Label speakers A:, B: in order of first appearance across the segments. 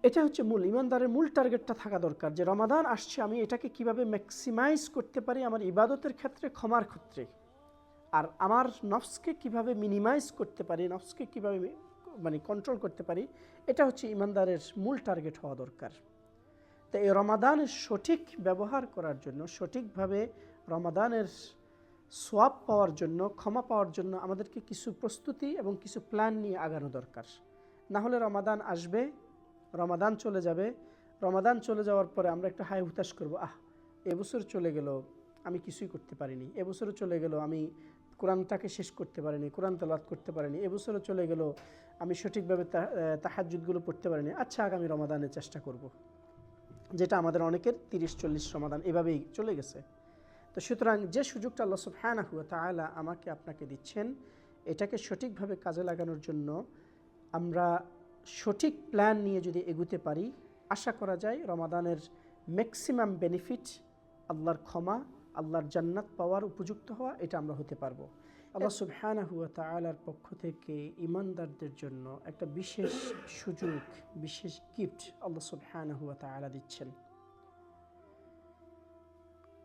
A: এটা হচ্ছে মূল ইমানদারের মূল টার্গেটটা থাকা দরকার, যে রমাদান আসছে আমি এটাকে কিভাবে ম্যাক্সিমাইজ করতে পারি আমার ইবাদতের ক্ষেত্রে, ক্ষমার ক্ষেত্রে, আর আমার নফসকে কিভাবে মিনিমাইজ করতে পারি, নফসকে কিভাবে মানে কন্ট্রোল করতে পারি, এটা হচ্ছে ইমানদারের মূল টার্গেট হওয়া দরকার। তো এই রমাদানের সঠিক ব্যবহার করার জন্য, সঠিকভাবে রমাদানের সোয়াব পাওয়ার জন্য, ক্ষমা পাওয়ার জন্য আমাদেরকে কিছু প্রস্তুতি এবং কিছু প্ল্যান নিয়ে আগানো দরকার। না হলে রমাদান আসবে, রমাদান চলে যাবে, রমাদান চলে যাওয়ার পরে আমরা একটা হাই হুতাশ করবো, এবছর চলে গেল আমি কিছুই করতে পারিনি, এবছরও চলে গেল আমি কোরআনটাকে শেষ করতে পারিনি, কোরআন তেলাওয়াত করতে পারিনি, এবছরও চলে গেল আমি সঠিকভাবে তাহাজ্জুদগুলো পড়তে পারিনি, আচ্ছা আগামী রমাদানের চেষ্টা করব। যেটা আমাদের অনেকের 30-40 রমাদান এভাবেই চলে গেছে। তো সুতরাং যে সুযোগটা আল্লাহ সুবহানাহু ওয়া তাআলা আমাকে আপনাকে দিচ্ছেন, এটাকে সঠিকভাবে কাজে লাগানোর জন্য আমরা সঠিক প্ল্যান নিয়ে যদি এগুতে পারি, আশা করা যায় রমাদানের ম্যাক্সিমাম বেনিফিট, আল্লাহর ক্ষমা, আল্লাহর জান্নাত পাওয়ার উপযুক্ত হওয়া, এটা আমরা হতে পারবো। আল্লাহ সুবহানাহু ওয়া তাআলার পক্ষ থেকে ঈমানদারদের জন্য একটা বিশেষ সুযোগ, বিশেষ গিফট আল্লাহ সুবহানাহু ওয়া তাআলা দিচ্ছেন।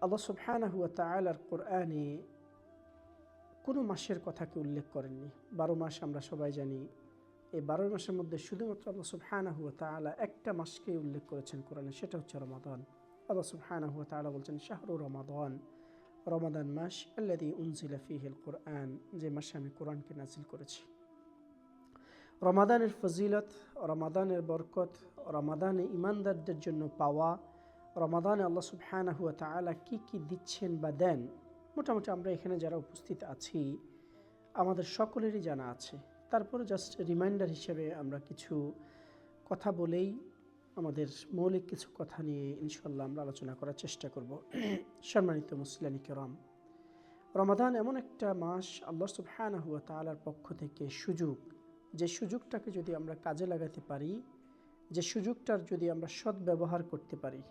A: আল্লাহ সুবহানাহু ওয়া তাআলার কোরআনে কোনো মাসের কথাকে উল্লেখ করেননি। 12 মাস আমরা সবাই জানি। এই 12 মাসের মধ্যে শুধুমাত্র আল্লাহ সুবহানাহু ওয়া তাআলা একটা মাসকে উল্লেখ করেছেন কোরআনে, সেটা হচ্ছে রমাদান। আল্লাহ সুবহানাহু ওয়া তাআলা বলছেন শাহরু রমাদান, রমাদান মাস আল্লাযী উনজিলা ফীহিল কুরআন, যে মাসে আমি কোরআনকে নাজিল করেছি। রমাদানের ফজিলত, রমাদানের বরকত, রমাদানে ঈমানদারদের জন্য পাওয়া, রমাদানে আল্লাহ সুবহানাহু ওয়া তাআলা কি কি দিচ্ছেন বা দেন, মোটামুটি আমরা এখানে যারা উপস্থিত আছি আমাদের সকলেরই জানা আছে। তারপরে জাস্ট রিমাইন্ডার হিসেবে আমরা কিছু কথা বলেই আমাদের মৌলিক কিছু কথা নিয়ে ইনশাআল্লাহ আমরা আলোচনা করার চেষ্টা করব। সম্মানিত মুসলিম কিরাম, রমাদান এমন একটা মাস আল্লাহ সুবহানাহু ওয়া তাআলার পক্ষ থেকে সুযোগ, যে সুযোগটাকে যদি আমরা কাজে লাগাতে পারি, যে সুযোগটার যদি আমরা সদ্ব্যবহার করতে পারি,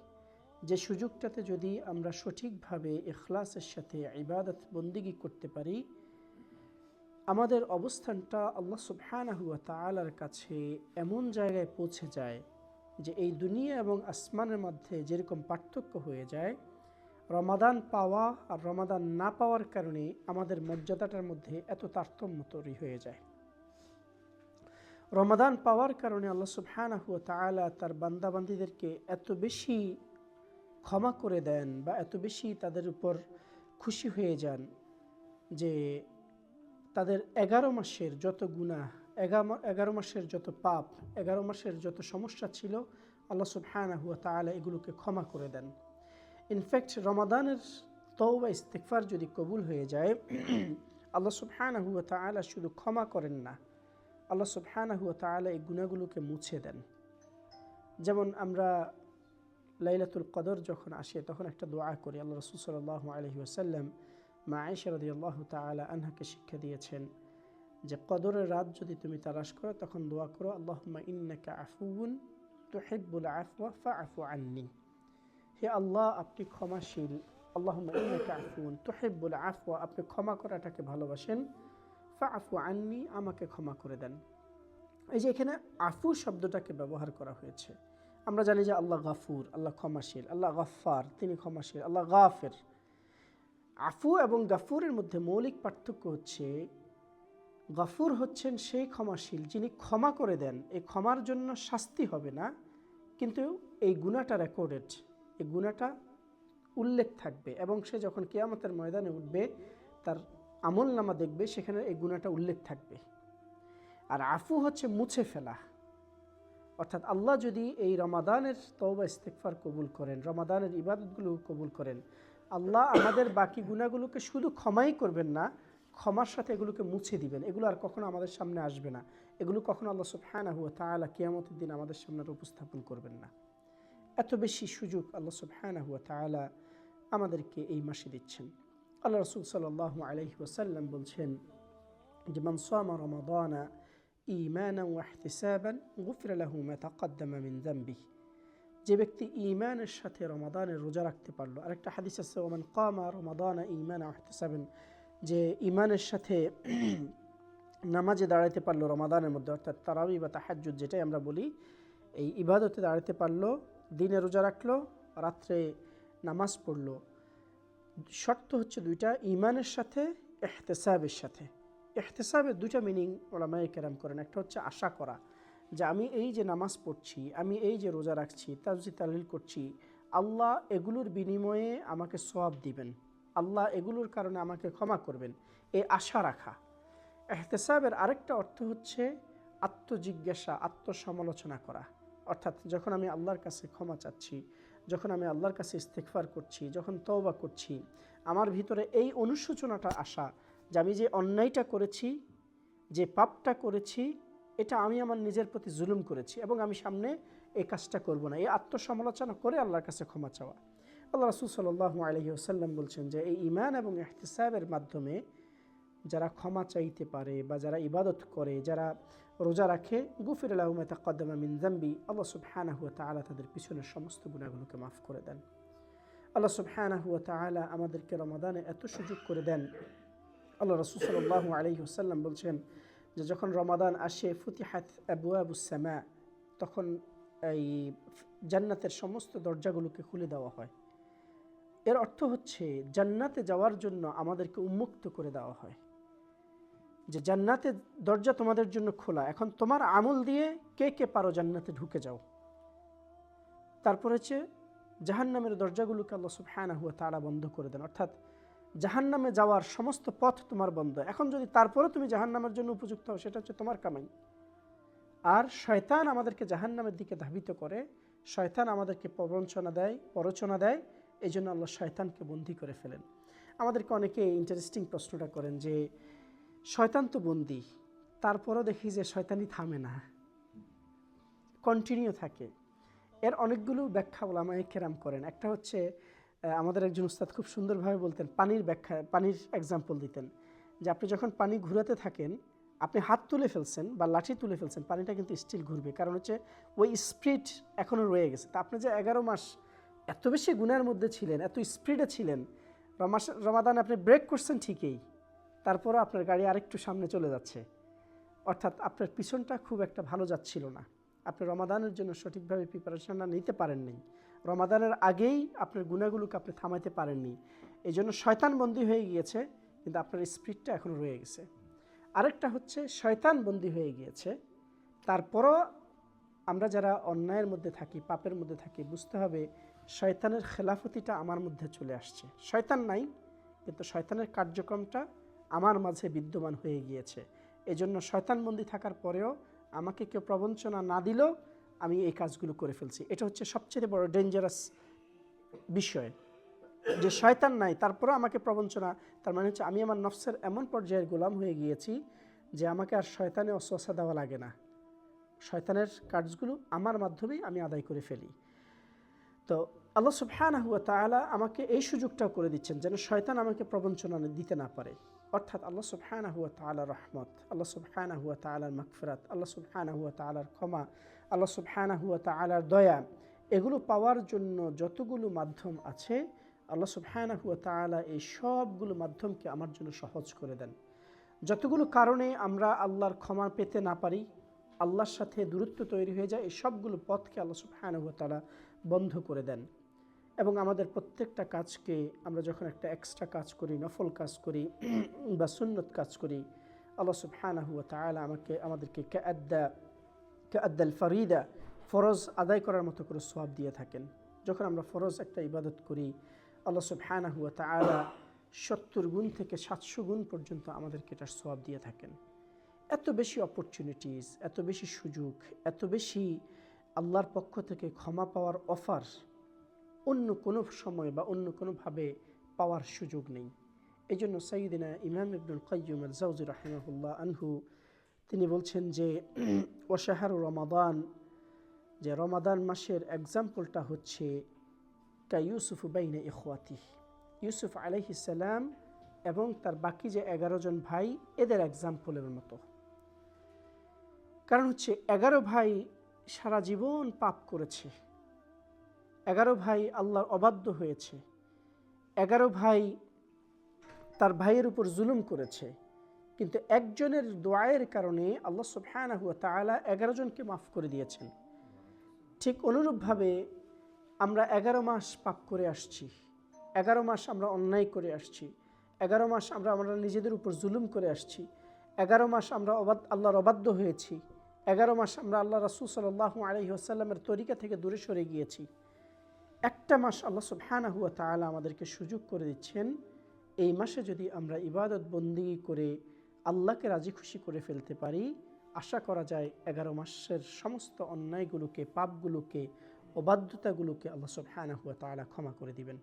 A: যে সুযোগটাতে যদি আমরা সঠিকভাবে ইখলাসের সাথে ইবাদত বন্দেগী করতে পারি, আমাদের অবস্থানটা আল্লাহ সুবহানাহু ওয়া তাআলার কাছে এমন জায়গায় পৌঁছে যায় যে এই দুনিয়া এবং আসমানের মধ্যে যেরকম পার্থক্য হয়ে যায়, রমাদান পাওয়া আর রমাদান না পাওয়ার কারণে আমাদের মর্যাদাটার মধ্যে এত তারতম্য তৈরি হয়ে যায়। রমাদান পাওয়ার কারণে আল্লাহ সুবহানাহু ওয়া তাআলা তার বান্দাবান্দীদেরকে এত বেশি ক্ষমা করে দেন বা এত বেশি তাদের উপর খুশি হয়ে যান যে তাদের 11 মাসের যত গুনাহ, 11 মাসের যত পাপ, 11 মাসের যত সমস্যা ছিল, আল্লাহ সুবহানাহু ওয়া তাআলা এগুলোকে ক্ষমা করে দেন। ইনফ্যাক্ট রমাদানের তওবা ইস্তিগফার যদি কবুল হয়ে যায়, আল্লাহ সুবহানাহু ওয়া তাআলা শুধু ক্ষমা করেন না, আল্লাহ সুবহানাহু ওয়া তাআলা এই গুনাহগুলোকে মুছে দেন। যেমন আমরা লাইলাতুল কদর যখন আসে তখন একটা দোয়া করি। আল্লাহ রাসূল সাল্লাল্লাহু আলাইহি ওয়াসাল্লাম মা আয়েশা রাদিয়াল্লাহু তাআলা আনহাকে শিক্ষা দিয়েছেন যে কদরের রাত যদি তুমি তালাশ করো তখন দোয়া করো, আল্লাহুম্মা ইন্নাকা আফুউন তুহিব্বুল আফওয়া ফাআফু আন্নী। হে আল্লাহ, আপনি ক্ষমাশীল। আল্লাহুম্মা ইন্নাকা আফুউন তুহিব্বুল আফওয়া, আপনি ক্ষমা করাটাকে ভালোবাসেন। ফাআফু আন্নী, আমাকে ক্ষমা করে দেন। এই যে এখানে আফু শব্দটাকে ব্যবহার করা হয়েছে। আমরা জানি যে আল্লাহ গাফুর, আল্লাহ ক্ষমাশীল, আল্লাহ গাফফার, তিনি ক্ষমাশীল, আল্লাহ গাফের। আফু এবং গাফুরের মধ্যে মৌলিক পার্থক্য হচ্ছে, গাফুর হচ্ছেন সেই ক্ষমাশীল যিনি ক্ষমা করে দেন, এই ক্ষমার জন্য শাস্তি হবে না, কিন্তু এই গুনাহটা রেকর্ডেড, এই গুনাহটা উল্লেখ থাকবে এবং সে যখন কিয়ামতের ময়দানে উঠবে তার আমল নামা দেখবে, সেখানে এই গুনাহটা উল্লেখ থাকবে। আর আফু হচ্ছে মুছে ফেলা, অর্থাৎ আল্লাহ যদি এই রমাদানের তওবা ইস্তিগফার কবুল করেন, রমাদানের ইবাদতগুলো কবুল করেন, আল্লাহ আমাদের বাকি গুনাহগুলোকে শুধু ক্ষমাই করবেন না, ক্ষমার সাথে এগুলোকে মুছে দিবেন। এগুলো আর কখনো আমাদের সামনে আসবে না, এগুলো কখনো আল্লাহ সুবহানাহু ওয়া তাআলা কিয়ামতের দিন আমাদের সামনে উপস্থাপন করবেন না। এত বেশি সুযোগ আল্লাহ সুবহানাহু ওয়া তাআলা আমাদেরকে এই মাসে দিচ্ছেন। আল্লাহ রাসূল সাল্লাল্লাহু আলাইহি ওয়াসাল্লাম বলছেন যে মান সামা রমাদানা ঈমানান ওয়া ইহতিসাবান গুফিরা লাহু মা তাকদ্দামা মিন যামবিহি, যে ব্যক্তি ঈমানের সাথে রমাদানের রোজা রাখতে পারলো। আরেকটা হাদিস আছে ওমান কামা রমাদানা ঈমানান ওয়া ইহতিসাবান, যে ঈমানের সাথে নামাজে দাঁড়াইতে পারলো রমাদানের মধ্যে, অর্থাৎ তারাবি বা তাহাজ্জুদ যেটাই আমরা বলি, এই ইবাদতে দাঁড়াতে পারলো, দিনে রোজা রাখলো, রাত্রে নামাজ পড়লো। শর্ত হচ্ছে দুইটা, ঈমানের সাথে ইহতিসাবের সাথে। ইহতিসাবের দুইটা মিনিং উলামায়ে কেরাম করেন। একটা হচ্ছে আশা করা, যে আমি এই যে নামাজ পড়ছি, আমি এই যে রোজা রাখছি, তাসবিহ তাহলিল করছি, আল্লাহ এগুলোর বিনিময়ে আমাকে সওয়াব দিবেন, আল্লাহ এগুলোর কারণে আমাকে ক্ষমা করবেন, এই আশা রাখা। ইহতিসাবের আরেকটা অর্থ হচ্ছে আত্মজিজ্ঞাসা, আত্মসমালোচনা করা। অর্থাৎ যখন আমি আল্লাহর কাছে ক্ষমা চাচ্ছি, যখন আমি আল্লাহর কাছে ইস্তিগফার করছি, যখন তওবা করছি, আমার ভিতরে এই অনুশোচনাটা আসা যে আমি যে অন্যায়টা করেছি, যে পাপটা করেছি, এটা আমি আমার নিজের প্রতি জুলুম করেছি এবং আমি সামনে এই কাজটা করব না, এই আত্মসমালোচনা করে আল্লাহর কাছে ক্ষমা চাওয়া। আল্লাহ রাসূল সাল্লাল্লাহু আলাইহি ওয়াসাল্লাম বলছেন যে এই ঈমান এবং ইহতিসাবের মাধ্যমে যারা ক্ষমা চাইতে পারে বা যারা ইবাদত করে, যারা রোজা রাখে, গুফির লাহু মা তাকাদ্দামা মিন যামবি, আল্লাহ সুবহানাহু ওয়া তাআলা তাদের পিছনের সমস্ত গুনাহগুলোকে মাফ করে দেন। আল্লাহ সুবহানাহু ওয়া তাআলা আমাদেরকে রমাদানে এত সুযোগ করে দেন। আল্লাহ রাসূল সাল্লাল্লাহু আলাইহি ওয়াসাল্লাম বলছেন যে যখন রমাদান আসে, ফুতিহাত আবওয়াবুস সামা, তখন এই জান্নাতের সমস্ত দরজাগুলোকে খুলে দেওয়া হয়। এর অর্থ হচ্ছে জান্নাতে যাওয়ার জন্য আমাদেরকে উন্মুক্ত করে দেওয়া হয়, যে জান্নাতের দরজা তোমাদের জন্য খোলা, এখন তোমার আমল দিয়ে কে কে পারো জান্নাতে ঢুকে যাও। তারপর হচ্ছে জাহান্নামের দরজাগুলোকে আল্লাহ সুবহানাহু ওয়া তাআলা বন্ধ করে দেন, অর্থাৎ জাহান্নামে যাওয়ার সমস্ত পথ তোমার বন্ধ। এখন যদি তারপরে তুমি জাহান্নামের জন্য উপযুক্ত হও, সেটা হচ্ছে তোমার কামাই। আর শয়তান আমাদেরকে জাহান্নামের দিকে ধাবিত করে, শয়তান আমাদেরকে প্ররোচনা দেয়, এই জন্য আল্লাহ শয়তানকে বন্দী করে ফেলেন। আমাদেরকে অনেকে ইন্টারেস্টিং প্রশ্নটা করেন যে শয়তান তো বন্দী, তারপরও দেখি যে শয়তানি থামে না, কন্টিনিউ থাকে। এর অনেকগুলো ব্যাখ্যা উলামায়ে কেরাম করেন। একটা হচ্ছে আমাদের একজন উস্তাদ খুব সুন্দরভাবে বলতেন, পানির এক্সাম্পল দিতেন, যে আপনি যখন পানি ঘুরাতে থাকেন, আপনি হাত তুলে ফেলছেন বা লাঠি তুলে ফেলছেন, পানিটা কিন্তু স্টিল ঘুরবে, কারণ হচ্ছে ওই স্পিড এখনও রয়ে গেছে। তা আপনি যে 11 মাস এত বেশি গুনার মধ্যে ছিলেন, এত স্পিডে ছিলেন, রমাদানে আপনি ব্রেক করছেন ঠিকই, তারপরও আপনার গাড়ি আরেকটু সামনে চলে যাচ্ছে, অর্থাৎ আপনার পিছনটা খুব একটা ভালো যাচ্ছিল না। আপনি রমাদানের জন্য সঠিকভাবে প্রিপারেশনটা নিতে পারেননি, রমাদানের আগেই আপনার গুনাহগুলোকে আপনি থামাইতে পারেননি, এই জন্য শয়তান বন্দী হয়ে গিয়েছে, কিন্তু আপনার স্পিডটা এখনও রয়ে গেছে। আরেকটা হচ্ছে শয়তান বন্দী হয়ে গিয়েছে, তারপরও আমরা যারা অন্যায়ের মধ্যে থাকি, পাপের মধ্যে থাকি, বুঝতে হবে শয়তানের খেলাফতিটা আমার মধ্যে চলে আসছে। শয়তান নাই, কিন্তু শয়তানের কার্যক্রমটা আমার মাঝে বিদ্যমান হয়ে গিয়েছে। এই জন্য শয়তানবন্দি থাকার পরেও আমাকে কেউ প্রবঞ্চনা না দিলেও আমি এই কাজগুলো করে ফেলছি। এটা হচ্ছে সবচেয়ে বড় ডেঞ্জারাস বিষয়, যে শয়তান নাই তারপরেও আমাকে প্রবঞ্চনা। তার মানে হচ্ছে আমি আমার নফসের এমন পর্যায়ের গোলাম হয়ে গিয়েছি যে আমাকে আর শয়তানে অস্বসা দেওয়া লাগে না, শয়তানের কাজগুলো আমার মাধ্যমেই আমি আদায় করে ফেলি। তো আল্লাহ সুবহানাহু ওয়া তাআলা আমাকে এই সুযোগটাও করে দিচ্ছেন যেন শয়তান আমাকে প্রবঞ্চনা দিতে না পারে। অর্থাৎ আল্লাহ সুবহানাহু ওয়া তাআলার রহমত, আল্লাহ সুবহানাহু ওয়া তাআলার মাগফিরাত, আল্লাহ সুবহানাহু ওয়া তাআলার ক্ষমা, আল্লাহ সুবহানাহু ওয়া তাআলার দয়া, এগুলো পাওয়ার জন্য যতগুলো মাধ্যম আছে, আল্লাহ সুবহানাহু ওয়া তাআলা এই সবগুলো মাধ্যমকে আমার জন্য সহজ করে দেন। যতগুলো কারণে আমরা আল্লাহর ক্ষমা পেতে না পারি, আল্লাহর সাথে দূরত্ব তৈরি হয়ে যায়, এই সবগুলো পথকে আল্লাহ সুবহানাহু ওয়া তাআলা বন্ধ করে দেন। এবং আমাদের প্রত্যেকটা কাজকে আমরা যখন একটা এক্সট্রা কাজ করি, নফল কাজ করি বা সুন্নত কাজ করি, আল্লাহ সুবহানাহু ওয়া তাআলা আমাদেরকে কাআদ্দাল ফারিদা, ফরজ আদায় করার মতো করে সওয়াব দিয়ে থাকেন। যখন আমরা ফরজ একটা ইবাদত করি, আল্লাহ সুবহানাহু ওয়া তাআলা 70 গুণ থেকে 700 গুণ পর্যন্ত আমাদেরকে এটার সওয়াব দিয়ে থাকেন। এত বেশি অপরচুনিটিস, এত বেশি সুযোগ, এত বেশি আল্লাহর পক্ষ থেকে ক্ষমা পাওয়ার অফার অন্য কোনো সময় বা অন্য কোনোভাবে পাওয়ার সুযোগ নেই। এই জন্য সাইয়্যিদিনা ইমাম ইবনুল কাইয়্যিম আল-জাওযী রাহিমাহুল্লাহ আনহু তিনি বলছেন যে ওয়াশাহরু রমাদান, যে রমাদান মাসের এক্সাম্পলটা হচ্ছে কাইয়ুসুফ বাইনা ইখওয়াতিহি, ইউসুফ আলাইহিস সালাম এবং তার বাকি যে 11 জন ভাই, এদের এক্সাম্পলের মতো। কারণ হচ্ছে 11 ভাই সারা জীবন পাপ করেছে, 11 ভাই আল্লাহর অবাধ্য হয়েছে, 11 ভাই তার ভাইয়ের উপর জুলুম করেছে, কিন্তু একজনের দোয়ায়ের কারণে আল্লাহ সুবহানাহু ওয়া তাআলা 11 জনকে মাফ করে দিয়েছেন। ঠিক অনুরূপভাবে আমরা 11 মাস পাপ করে আসছি, 11 মাস আমরা অন্যায় করে আসছি, 11 মাস আমরা নিজেদের উপর জুলুম করে আসছি, 11 মাস আমরা আল্লাহর অবাধ্য হয়েছি, 11 মাস আমরা আল্লাহ রাসূল সাল্লাল্লাহু আলাইহি ওয়াসাল্লামের তরিকা থেকে দূরে সরে গিয়েছি। একটা মাস আল্লাহ সুবহানাহু ওয়া তাআলা আমাদেরকে সুযোগ করে দিচ্ছেন, এই মাসে যদি আমরা ইবাদত বন্দেগী করে আল্লাহকে রাজি খুশি করে ফেলতে পারি, আশা করা যায় 11 মাসের সমস্ত অন্যায়গুলোকে, পাপগুলোকে, অবাধ্যতাগুলোকে আল্লাহ সুবহানাহু ওয়া তাআলা ক্ষমা করে দিবেন।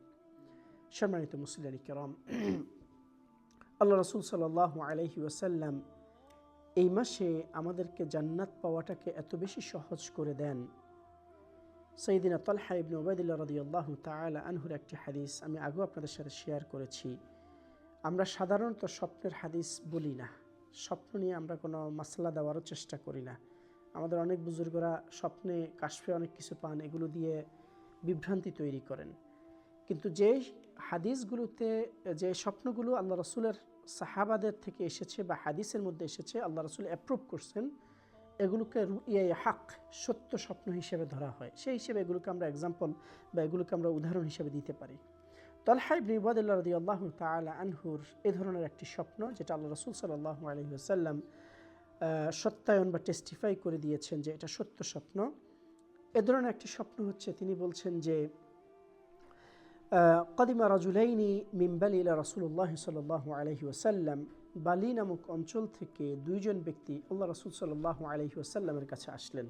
A: সম্মানিত মুসলিম কিরাম, আল্লাহ রাসূল সাল্লাল্লাহু আলাইহি ওয়াসাল্লাম এই মাসে আমাদেরকে জান্নাত পাওয়াটাকে এত বেশি সহজ করে দেন। সাইয়্যিদিনা তালহা ইবনে উবাইদুল্লাহ রাদিয়াল্লাহু তাআলা আনহুর একটি হাদিস আমি আগেও আপনাদের সাথে শেয়ার করেছি। আমরা সাধারণত স্বপ্নের হাদিস বলি না, স্বপ্ন নিয়ে আমরা কোনো মাসলা দেওয়ারও চেষ্টা করি না। আমাদের অনেক বুজুর্গরা স্বপ্নে কাশফে অনেক কিছু পান, এগুলো দিয়ে বিভ্রান্তি তৈরি করেন। কিন্তু যে হাদিসগুলোতে যে স্বপ্নগুলো আল্লাহ রসুলের সাহাবাদের থেকে এসেছে বা হাদিসের মধ্যে এসেছে, আল্লাহ রসুল অ্যাপ্রুভ করছেন, এগুলোকে রুইয়া হক, সত্য স্বপ্ন হিসেবে ধরা হয়। সেই হিসেবে এগুলোকে আমরা এক্সাম্পল বা এগুলোকে আমরা উদাহরণ হিসেবে দিতে পারি। তালহা ইবনে উবাইদুল্লাহ রাদিয়াল্লাহু তাআলা আনহুর এ ধরনের একটি স্বপ্ন, যেটা আল্লাহ রাসূল সাল্লাল্লাহু আলাইহি ওয়াসাল্লাম সত্যায়ন বা টেস্টিফাই করে দিয়েছেন যে এটা সত্য স্বপ্ন। এ ধরনের একটি স্বপ্ন হচ্ছে, তিনি বলছেন যে কদিমা রাজুলাইনি মিন বালি ইলা রাসূলুল্লাহ সাল্লাল্লাহু আলাইহি ওয়াসাল্লাম, বালি নামক অঞ্চল থেকে দুইজন ব্যক্তি আল্লাহ রাসূল সাল্লাল্লাহু আলাইহি ওয়াসাল্লামের কাছে আসলেন।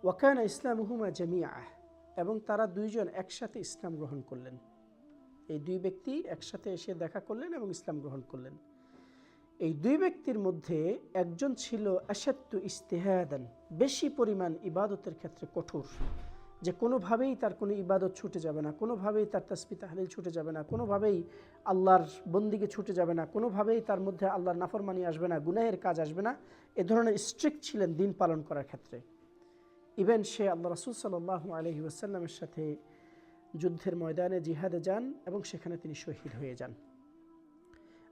A: ওয়া কানা ইসলামুহুমা জামিআ, এবং তারা দুইজন একসাথে ইসলাম গ্রহণ করলেন। এই দুই ব্যক্তি একসাথে এসে দেখা করলেন এবং ইসলাম গ্রহণ করলেন। এই দুই ব্যক্তির মধ্যে একজন ছিল আশাদ্দু ইজতিহাদান, বেশি পরিমাণ ইবাদতের ক্ষেত্রে কঠোর, যে কোনোভাবেই তার কোনো ইবাদত ছুটে যাবে না, কোনোভাবেই তার তাসবিহ তাহলিল ছুটে যাবে না, কোনোভাবেই আল্লাহর বন্দিকে ছুটে যাবে না, কোনোভাবেই তার মধ্যে আল্লাহর নাফরমানি আসবে না, গুনাহের কাজ আসবে না। এ ধরনের স্ট্রিক্ট ছিলেন দিন পালন করার ক্ষেত্রে। ইভেন সে আল্লাহ রাসূল সাল্লাল্লাহু আলাইহি ওয়াসাল্লামের সাথে যুদ্ধের ময়দানে জিহাদে যান এবং সেখানে তিনি শহীদ হয়ে যান।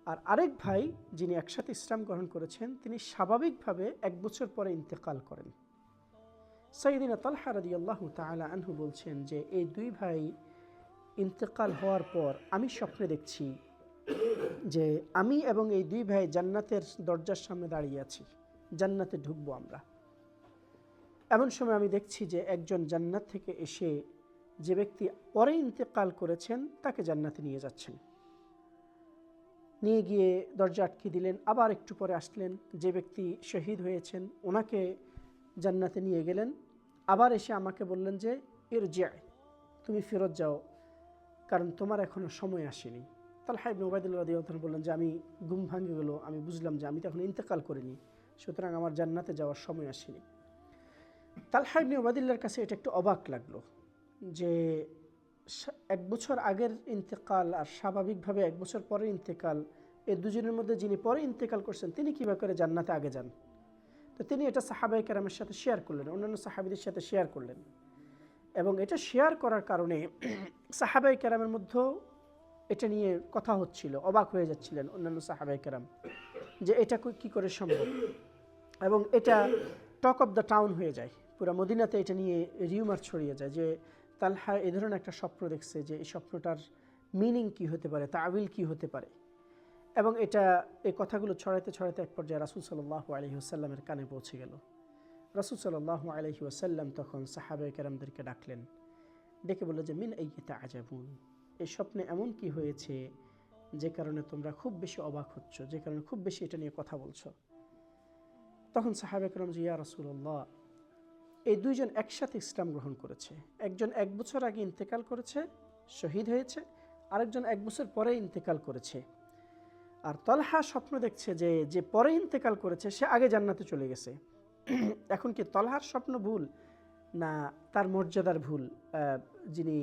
A: আর আরেক ভাই যিনি একসাথে ইসলাম গ্রহণ করেছেন, তিনি স্বাভাবিকভাবে 1 বছর পরে ইন্তেকাল করেন। সাইয়্যিদিনা তালহা রাদিয়াল্লাহু তাআলা আনহু বলছেন যে এই দুই ভাই ইন্তেকাল হওয়ার পর আমি স্বপ্নে দেখছি যে আমি এবং এই দুই ভাই জান্নাতের দরজার সামনে দাঁড়িয়ে আছি, জান্নাতে ঢুকবো আমরা। এমন সময় আমি দেখছি যে একজন জান্নাত থেকে এসে যে ব্যক্তি পরে ইন্তেকাল করেছেন তাকে জান্নাতে নিয়ে যাচ্ছেন। নিয়ে গিয়ে দরজা আটকে দিলেন, আবার একটু পরে আসলেন, যে ব্যক্তি শহীদ হয়েছেন ওনাকে জান্নাতে নিয়ে গেলেন। আবার এসে আমাকে বললেন যে ইরজি', তুমি ফেরত যাও, কারণ তোমার এখনও সময় আসেনি। তালহা ইবনে উবাইদুল্লাহ রাদিয়াল্লাহু আনহু বললেন যে আমি ঘুম ভাঙে গেল, আমি বুঝলাম যে আমি তো এখন ইন্তেকাল করিনি, সুতরাং আমার জান্নাতে যাওয়ার সময় আসেনি। তালহা ইবনে উবাইদুল্লাহর কাছে এটা একটু অবাক লাগলো যে 1 বছর আগের ইন্তেকাল আর স্বাভাবিকভাবে 1 বছর পরের ইন্তেকাল, এই দুজনের মধ্যে যিনি পরে ইন্তেকাল করছেন তিনি কীভাবে করে জান্নাতে আগে যান। তো তিনি এটা সাহাবায়ে কেরামের সাথে শেয়ার করলেন, অন্যান্য সাহাবীদের সাথে শেয়ার করলেন, এবং এটা শেয়ার করার কারণে সাহাবায়ে কেরামের মধ্যেও এটা নিয়ে কথা হচ্ছিল, অবাক হয়ে যাচ্ছিলেন অন্যান্য সাহাবায়ে কেরাম যে এটা কি করে সম্ভব। এবং এটা টক অফ দ্য টাউন হয়ে যায়, পুরো মদিনাতে এটা নিয়ে রিউমার ছড়িয়ে যায় যে তালহা এই ধরনের একটা স্বপ্ন দেখছে, যে এই স্বপ্নটার মিনিং কি হতে পারে, তাআবিল কি হতে পারে। এবং এটা এই কথাগুলো ছড়াইতে ছড়াইতে এক পর্যায়ে রাসূল সাল্লাল্লাহু আলাইহি ওয়াসাল্লামের কানে পৌঁছে গেল। রাসূল সাল্লাল্লাহু আলাইহি ওয়াসাল্লাম তখন সাহাবায়ে কেরামদেরকে ডাকলেন, ডেকে বললেন যে মিন আইয়ি তা'আজাবুন, এই স্বপ্নে এমন কি হয়েছে যে কারণে তোমরা খুব বেশি অবাক হচ্ছ, যে কারণে খুব বেশি এটা নিয়ে কথা বলছো। তখন সাহাবায়ে কেরাম যে ইয়া রাসূলুল্লাহ, এই দুইজন একসাথে ইসলাম গ্রহণ করেছে, একজন 1 বছর আগে ইন্তেকাল করেছে, শহীদ হয়েছে, আরেকজন 1 বছর পরে ইন্তেকাল করেছে। আর তালহা স্বপ্ন দেখছে যে যে পরে ইন্তেকাল করেছে সে আগে জান্নাতে চলে গেছে। এখন কি তালহার স্বপ্ন ভুল না তার মর্যাদার ভুল, যিনি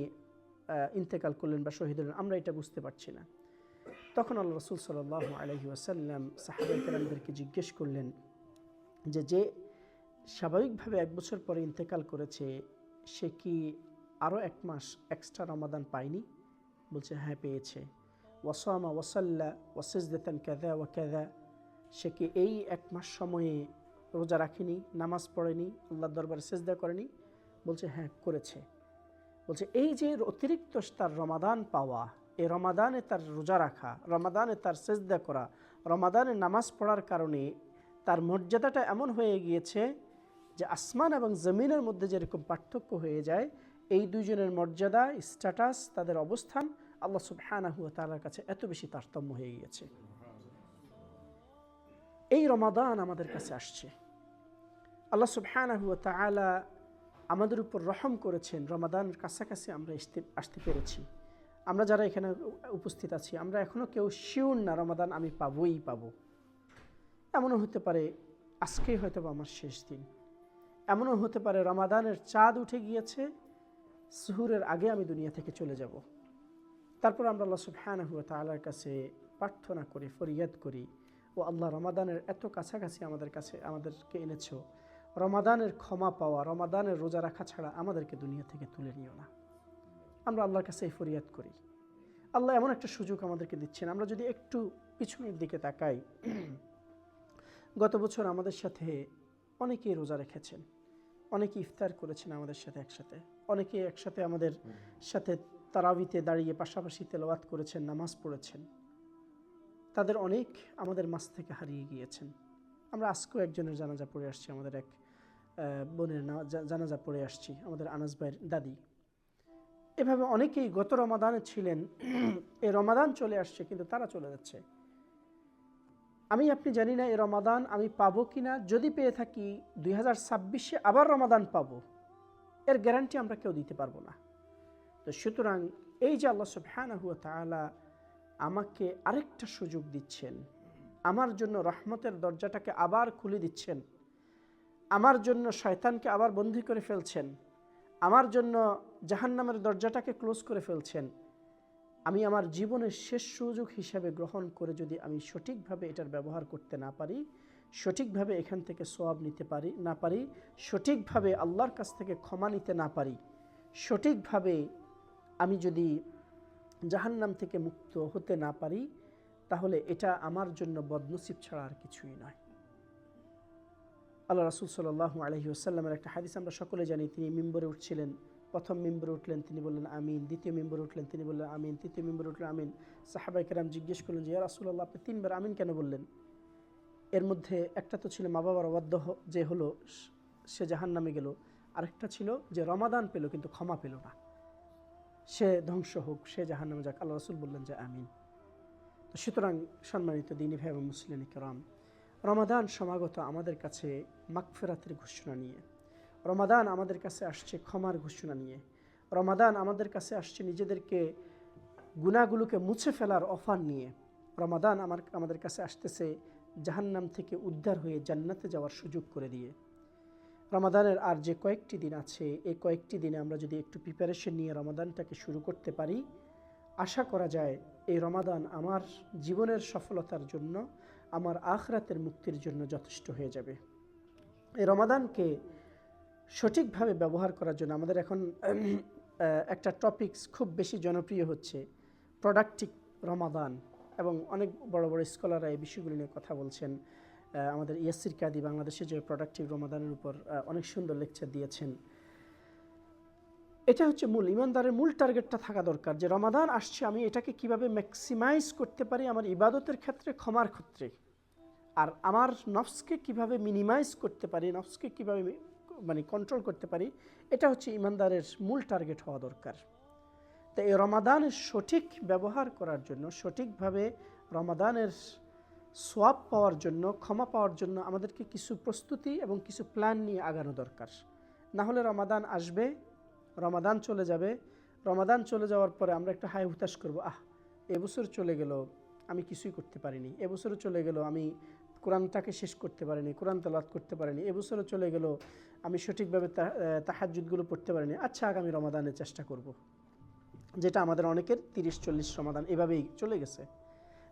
A: ইন্তেকাল করলেন বা শহীদ হলেন, আমরা এটা বুঝতে পারছি না। তখন আল্লাহ রাসূল সাল্লাল্লাহু আলাইহি ওয়াসাল্লাম সাহাবায়ে কেরামদেরকে জিজ্ঞেস করলেন যে যে স্বাভাবিকভাবে 1 বছর পরে ইন্তেকাল করেছে সে কি আরও 1 মাস এক্সট্রা রমাদান পায়নি? বলছে হ্যাঁ পেয়েছে। ওয়াসামা ওয়াসাল্লা ওয়াসিজদাতান কাযা ওয়া কাযা, সে কি এই 1 মাস সময়ে রোজা রাখেনি, নামাজ পড়েনি, আল্লাহর দরবারে সিজদা করেনি? বলছে হ্যাঁ করেছে। বলছে এই যে অতিরিক্ত তার রমাদান পাওয়া, এই রমাদানে তার রোজা রাখা, রমাদানে তার সেজদা করা, রমাদানে নামাজ পড়ার কারণে তার মর্যাদাটা এমন হয়ে গিয়েছে যে আসমান এবং জমিনের মধ্যে যেরকম পার্থক্য হয়ে যায়, এই দুইজনের মর্যাদা, স্ট্যাটাস, তাদের অবস্থান আল্লাহ সুবহানাহু ওয়া তাআলার কাছে এত বেশি তারতম্য হয়ে গিয়েছে। এই রমাদান আমাদের কাছে আসছে, আল্লাহ সুবহানাহু ওয়া তাআলা আমাদের উপর রহম করেছেন, রমাদানের কাছাকাছি আমরা আসতে পেরেছি। আমরা যারা এখানে উপস্থিত আছি, আমরা এখনও কেউ শিওর না রমাদান আমি পাবোই পাবো। এমনও হতে পারে আজকেই হয়তো আমার শেষ দিন, এমনও হতে পারে রমাদানের চাঁদ উঠে গিয়েছে, সুহুরের আগে আমি দুনিয়া থেকে চলে যাব। তারপর আমরা আল্লাহ সুবহানাহু ওয়া তাআলার কাছে প্রার্থনা করি, ফরিয়াদ করি, ও আল্লাহ রমাদানের এত কাছাকাছি আমাদেরকে এনেছো, রমাদানের ক্ষমা পাওয়া, রমাদানের রোজা রাখা ছাড়া আমাদেরকে দুনিয়া থেকে তুলে নিও না। আমরা আল্লাহর কাছে এই ফরিয়াদ করি। আল্লাহ এমন একটা সুযোগ আমাদেরকে দিচ্ছেন। আমরা যদি একটু পিছনের দিকে তাকাই, গত বছর আমাদের সাথে অনেকেই রোজা রেখেছেন, অনেকে ইফতার করেছেন আমাদের সাথে একসাথে, অনেকে একসাথে আমাদের সাথে তারাবিতে দাঁড়িয়ে পাশাপাশি তেলাওয়াত করেছেন, নামাজ পড়েছেন। তাদের অনেক আমাদের মাঝ থেকে হারিয়ে গিয়েছেন। আমরা আজকেও একজনের জানাজা পড়ে আসছি, আমাদের এক বোনের জানাজা পড়ে আসছি, আমাদের আনাস ভাইয়ের দাদি। এভাবে অনেকেই গত রমাদানে ছিলেন, এই রমাদান চলে আসছে কিন্তু তারা চলে যাচ্ছে। আমি আপনি জানি না এই রমাদান আমি পাবো কিনা, যদি পেয়ে থাকি 2026-এ আবার রমাদান পাবো, এর গ্যারান্টি আমরা কেউ দিতে পারবো না। তো সুতরাং এই যে আল্লাহ সুবহানাহু ওয়া তাআলা আমাকে আরেকটা সুযোগ দিচ্ছেন, আমার জন্য রহমতের দরজাটাকে আবার খুলে দিচ্ছেন, আমার জন্য শয়তানকে আবার বন্দী করে ফেলছেন, আমার জন্য জাহান্নামের দরজাটাকে ক্লোজ করে ফেলছেন, আমি আমার জীবনের শেষ সুযোগ হিসাবে গ্রহণ করে যদি আমি সঠিকভাবে এটার ব্যবহার করতে না পারি, সঠিকভাবে এখান থেকে সওয়াব নিতে না পারি, সঠিকভাবে আল্লাহর কাছ থেকে ক্ষমা নিতে না পারি, সঠিকভাবে আমি যদি জাহান্নাম থেকে মুক্ত হতে না পারি, তাহলে এটা আমার জন্য বদনসিব ছাড়া আর কিছুই নয়। আল্লাহ রাসূল সাল্লাল্লাহু আলাইহি ওয়াসাল্লামের একটা হাদিস আমরা সকলে জানি। তিনি মিম্বরে উঠছিলেন, প্রথম মিম্বরে উঠলেন, তিনি বললেন আমিন। দ্বিতীয় মিম্বরে উঠলেন, তিনি বললেন আমিন। তৃতীয় মিম্বরে উঠলেন আমিন। সাহাবায়ে কেরাম জিজ্ঞেস করলেন যে ইয়া রাসূলুল্লাহ, আপনি তিনবার আমিন কেন বললেন? এর মধ্যে একটা তো ছিল মা বাবার অবাধ্য যে হলো সে জাহান্নামে গেল, আরেকটা ছিল যে রমাদান পেল কিন্তু ক্ষমা পেল না, সে ধ্বংস হোক, সে জাহান্নামে যাক। আল্লাহ রাসূল বললেন যে আমিন। তো সুতরাং সম্মানিত দ্বীনী ভাই এবং মুসলিম কিরাম, রমাদান সমাগত আমাদের কাছে মাগফিরাতের ঘোষণা নিয়ে, রমাদান আমাদের কাছে আসছে ক্ষমার ঘোষণা নিয়ে, রমাদান আমাদের কাছে আসছে নিজেদেরকে গুনাহগুলোকে মুছে ফেলার অফার নিয়ে, রমাদান আমাদের কাছে আসতেছে জাহান্নাম থেকে উদ্ধার হয়ে জান্নাতে যাওয়ার সুযোগ করে দিয়ে। রমাদানের আর যে কয়েকটি দিন আছে, এই কয়েকটি দিনে আমরা যদি একটু প্রিপারেশন নিয়ে রমাদানটাকে শুরু করতে পারি, আশা করা যায় এই রমাদান আমার জীবনের সফলতার জন্য, আমার আখিরাতের মুক্তির জন্য যথেষ্ট হয়ে যাবে। এই রমাদানকে সঠিকভাবে ব্যবহার করার জন্য আমাদের এখন একটা টপিকস খুব বেশি জনপ্রিয় হচ্ছে, প্রোডাক্টিভ রমাদান, এবং অনেক বড় বড় স্কলাররা এই বিষয়গুলি নিয়ে কথা বলছেন। আমাদের ইয়াসির কাদি বাংলাদেশে যে প্রোডাক্টিভ রমাদানের উপর অনেক সুন্দর লেকচার দিয়েছেন। এটা হচ্ছে মূল ইমানদারের মূল টার্গেটটা থাকা দরকার, যে রমাদান আসছে আমি এটাকে কিভাবে ম্যাক্সিমাইজ করতে পারি আমার ইবাদতের ক্ষেত্রে, ক্ষমার ক্ষেত্রে, আর আমার নফসকে কিভাবে মিনিমাইজ করতে পারি, নফসকে কিভাবে কন্ট্রোল করতে পারি, এটা হচ্ছে ইমানদারের মূল টার্গেট হওয়া দরকার। তো এই রমাদানের সঠিক ব্যবহার করার জন্য, সঠিকভাবে রমাদানের সোয়াব পাওয়ার জন্য, ক্ষমা পাওয়ার জন্য আমাদেরকে কিছু প্রস্তুতি এবং কিছু প্ল্যান নিয়ে আগানো দরকার। না হলে রমাদান আসবে, রমাদান চলে যাবে, রমাদান চলে যাওয়ার পরে আমরা একটা হাই হুতাশ করবো, এবছর চলে গেল আমি কিছুই করতে পারিনি, এবছরও চলে গেল আমি কোরআনটাকে শেষ করতে পারিনি, কোরআন তেলাওয়াত করতে পারিনি, এবছরও চলে গেল আমি সঠিকভাবে তাহাজ্জুদগুলো পড়তে পারিনি, আচ্ছা আগামী রমাদানের চেষ্টা করব। যেটা আমাদের অনেকের 30-40 রমাদান এভাবেই চলে গেছে।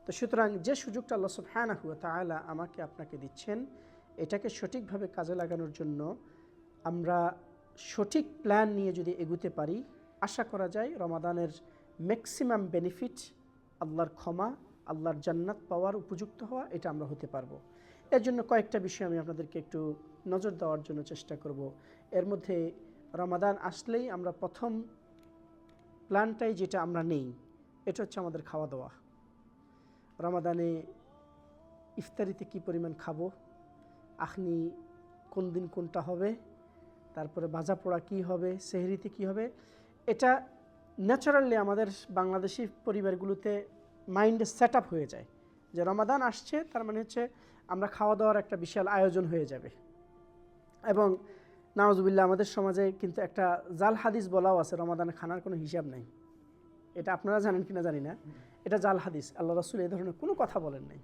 A: তো সুতরাং যে সুযোগটা আল্লাহ সুবহানাহু ওয়া তাআলা আমাকে আপনাকে দিচ্ছেন, এটাকে সঠিকভাবে কাজে লাগানোর জন্য আমরা সঠিক প্ল্যান নিয়ে যদি এগুতে পারি, আশা করা যায় রমাদানের ম্যাক্সিমাম বেনিফিট, আল্লাহর ক্ষমা, আল্লাহর জান্নাত পাওয়ার উপযুক্ত হওয়া, এটা আমরা হতে পারবো। এর জন্য কয়েকটা বিষয় আমি আপনাদেরকে একটু নজর দেওয়ার জন্য চেষ্টা করব। এর মধ্যে রমাদান আসলেই আমরা প্রথম প্ল্যানটাই যেটা আমরা নেই, এটা হচ্ছে আমাদের খাওয়া দাওয়া। রমাদানে ইফতারিতে কি পরিমাণ খাবো, আখনি কোন দিন কোনটা হবে, তারপরে ভাজা পোড়া কী হবে, সেহরিতে কি হবে, এটা ন্যাচারালি আমাদের বাংলাদেশি পরিবারগুলোতে মাইন্ডে সেট আপ হয়ে যায় যে রমাদান আসছে, তার মানে হচ্ছে আমরা খাওয়া দাওয়ার একটা বিশাল আয়োজন হয়ে যাবে। এবং নাউজুবিল্লাহ আমাদের সমাজে কিন্তু একটা জাল হাদিস বলাও আছে, রমাদানে খানার কোনো হিসাব নাই। এটা আপনারা জানেন কিনা জানি না, এটা জাল হাদিস। আল্লাহ রাসূল এই ধরনের কোনো কথা বলেন নাই,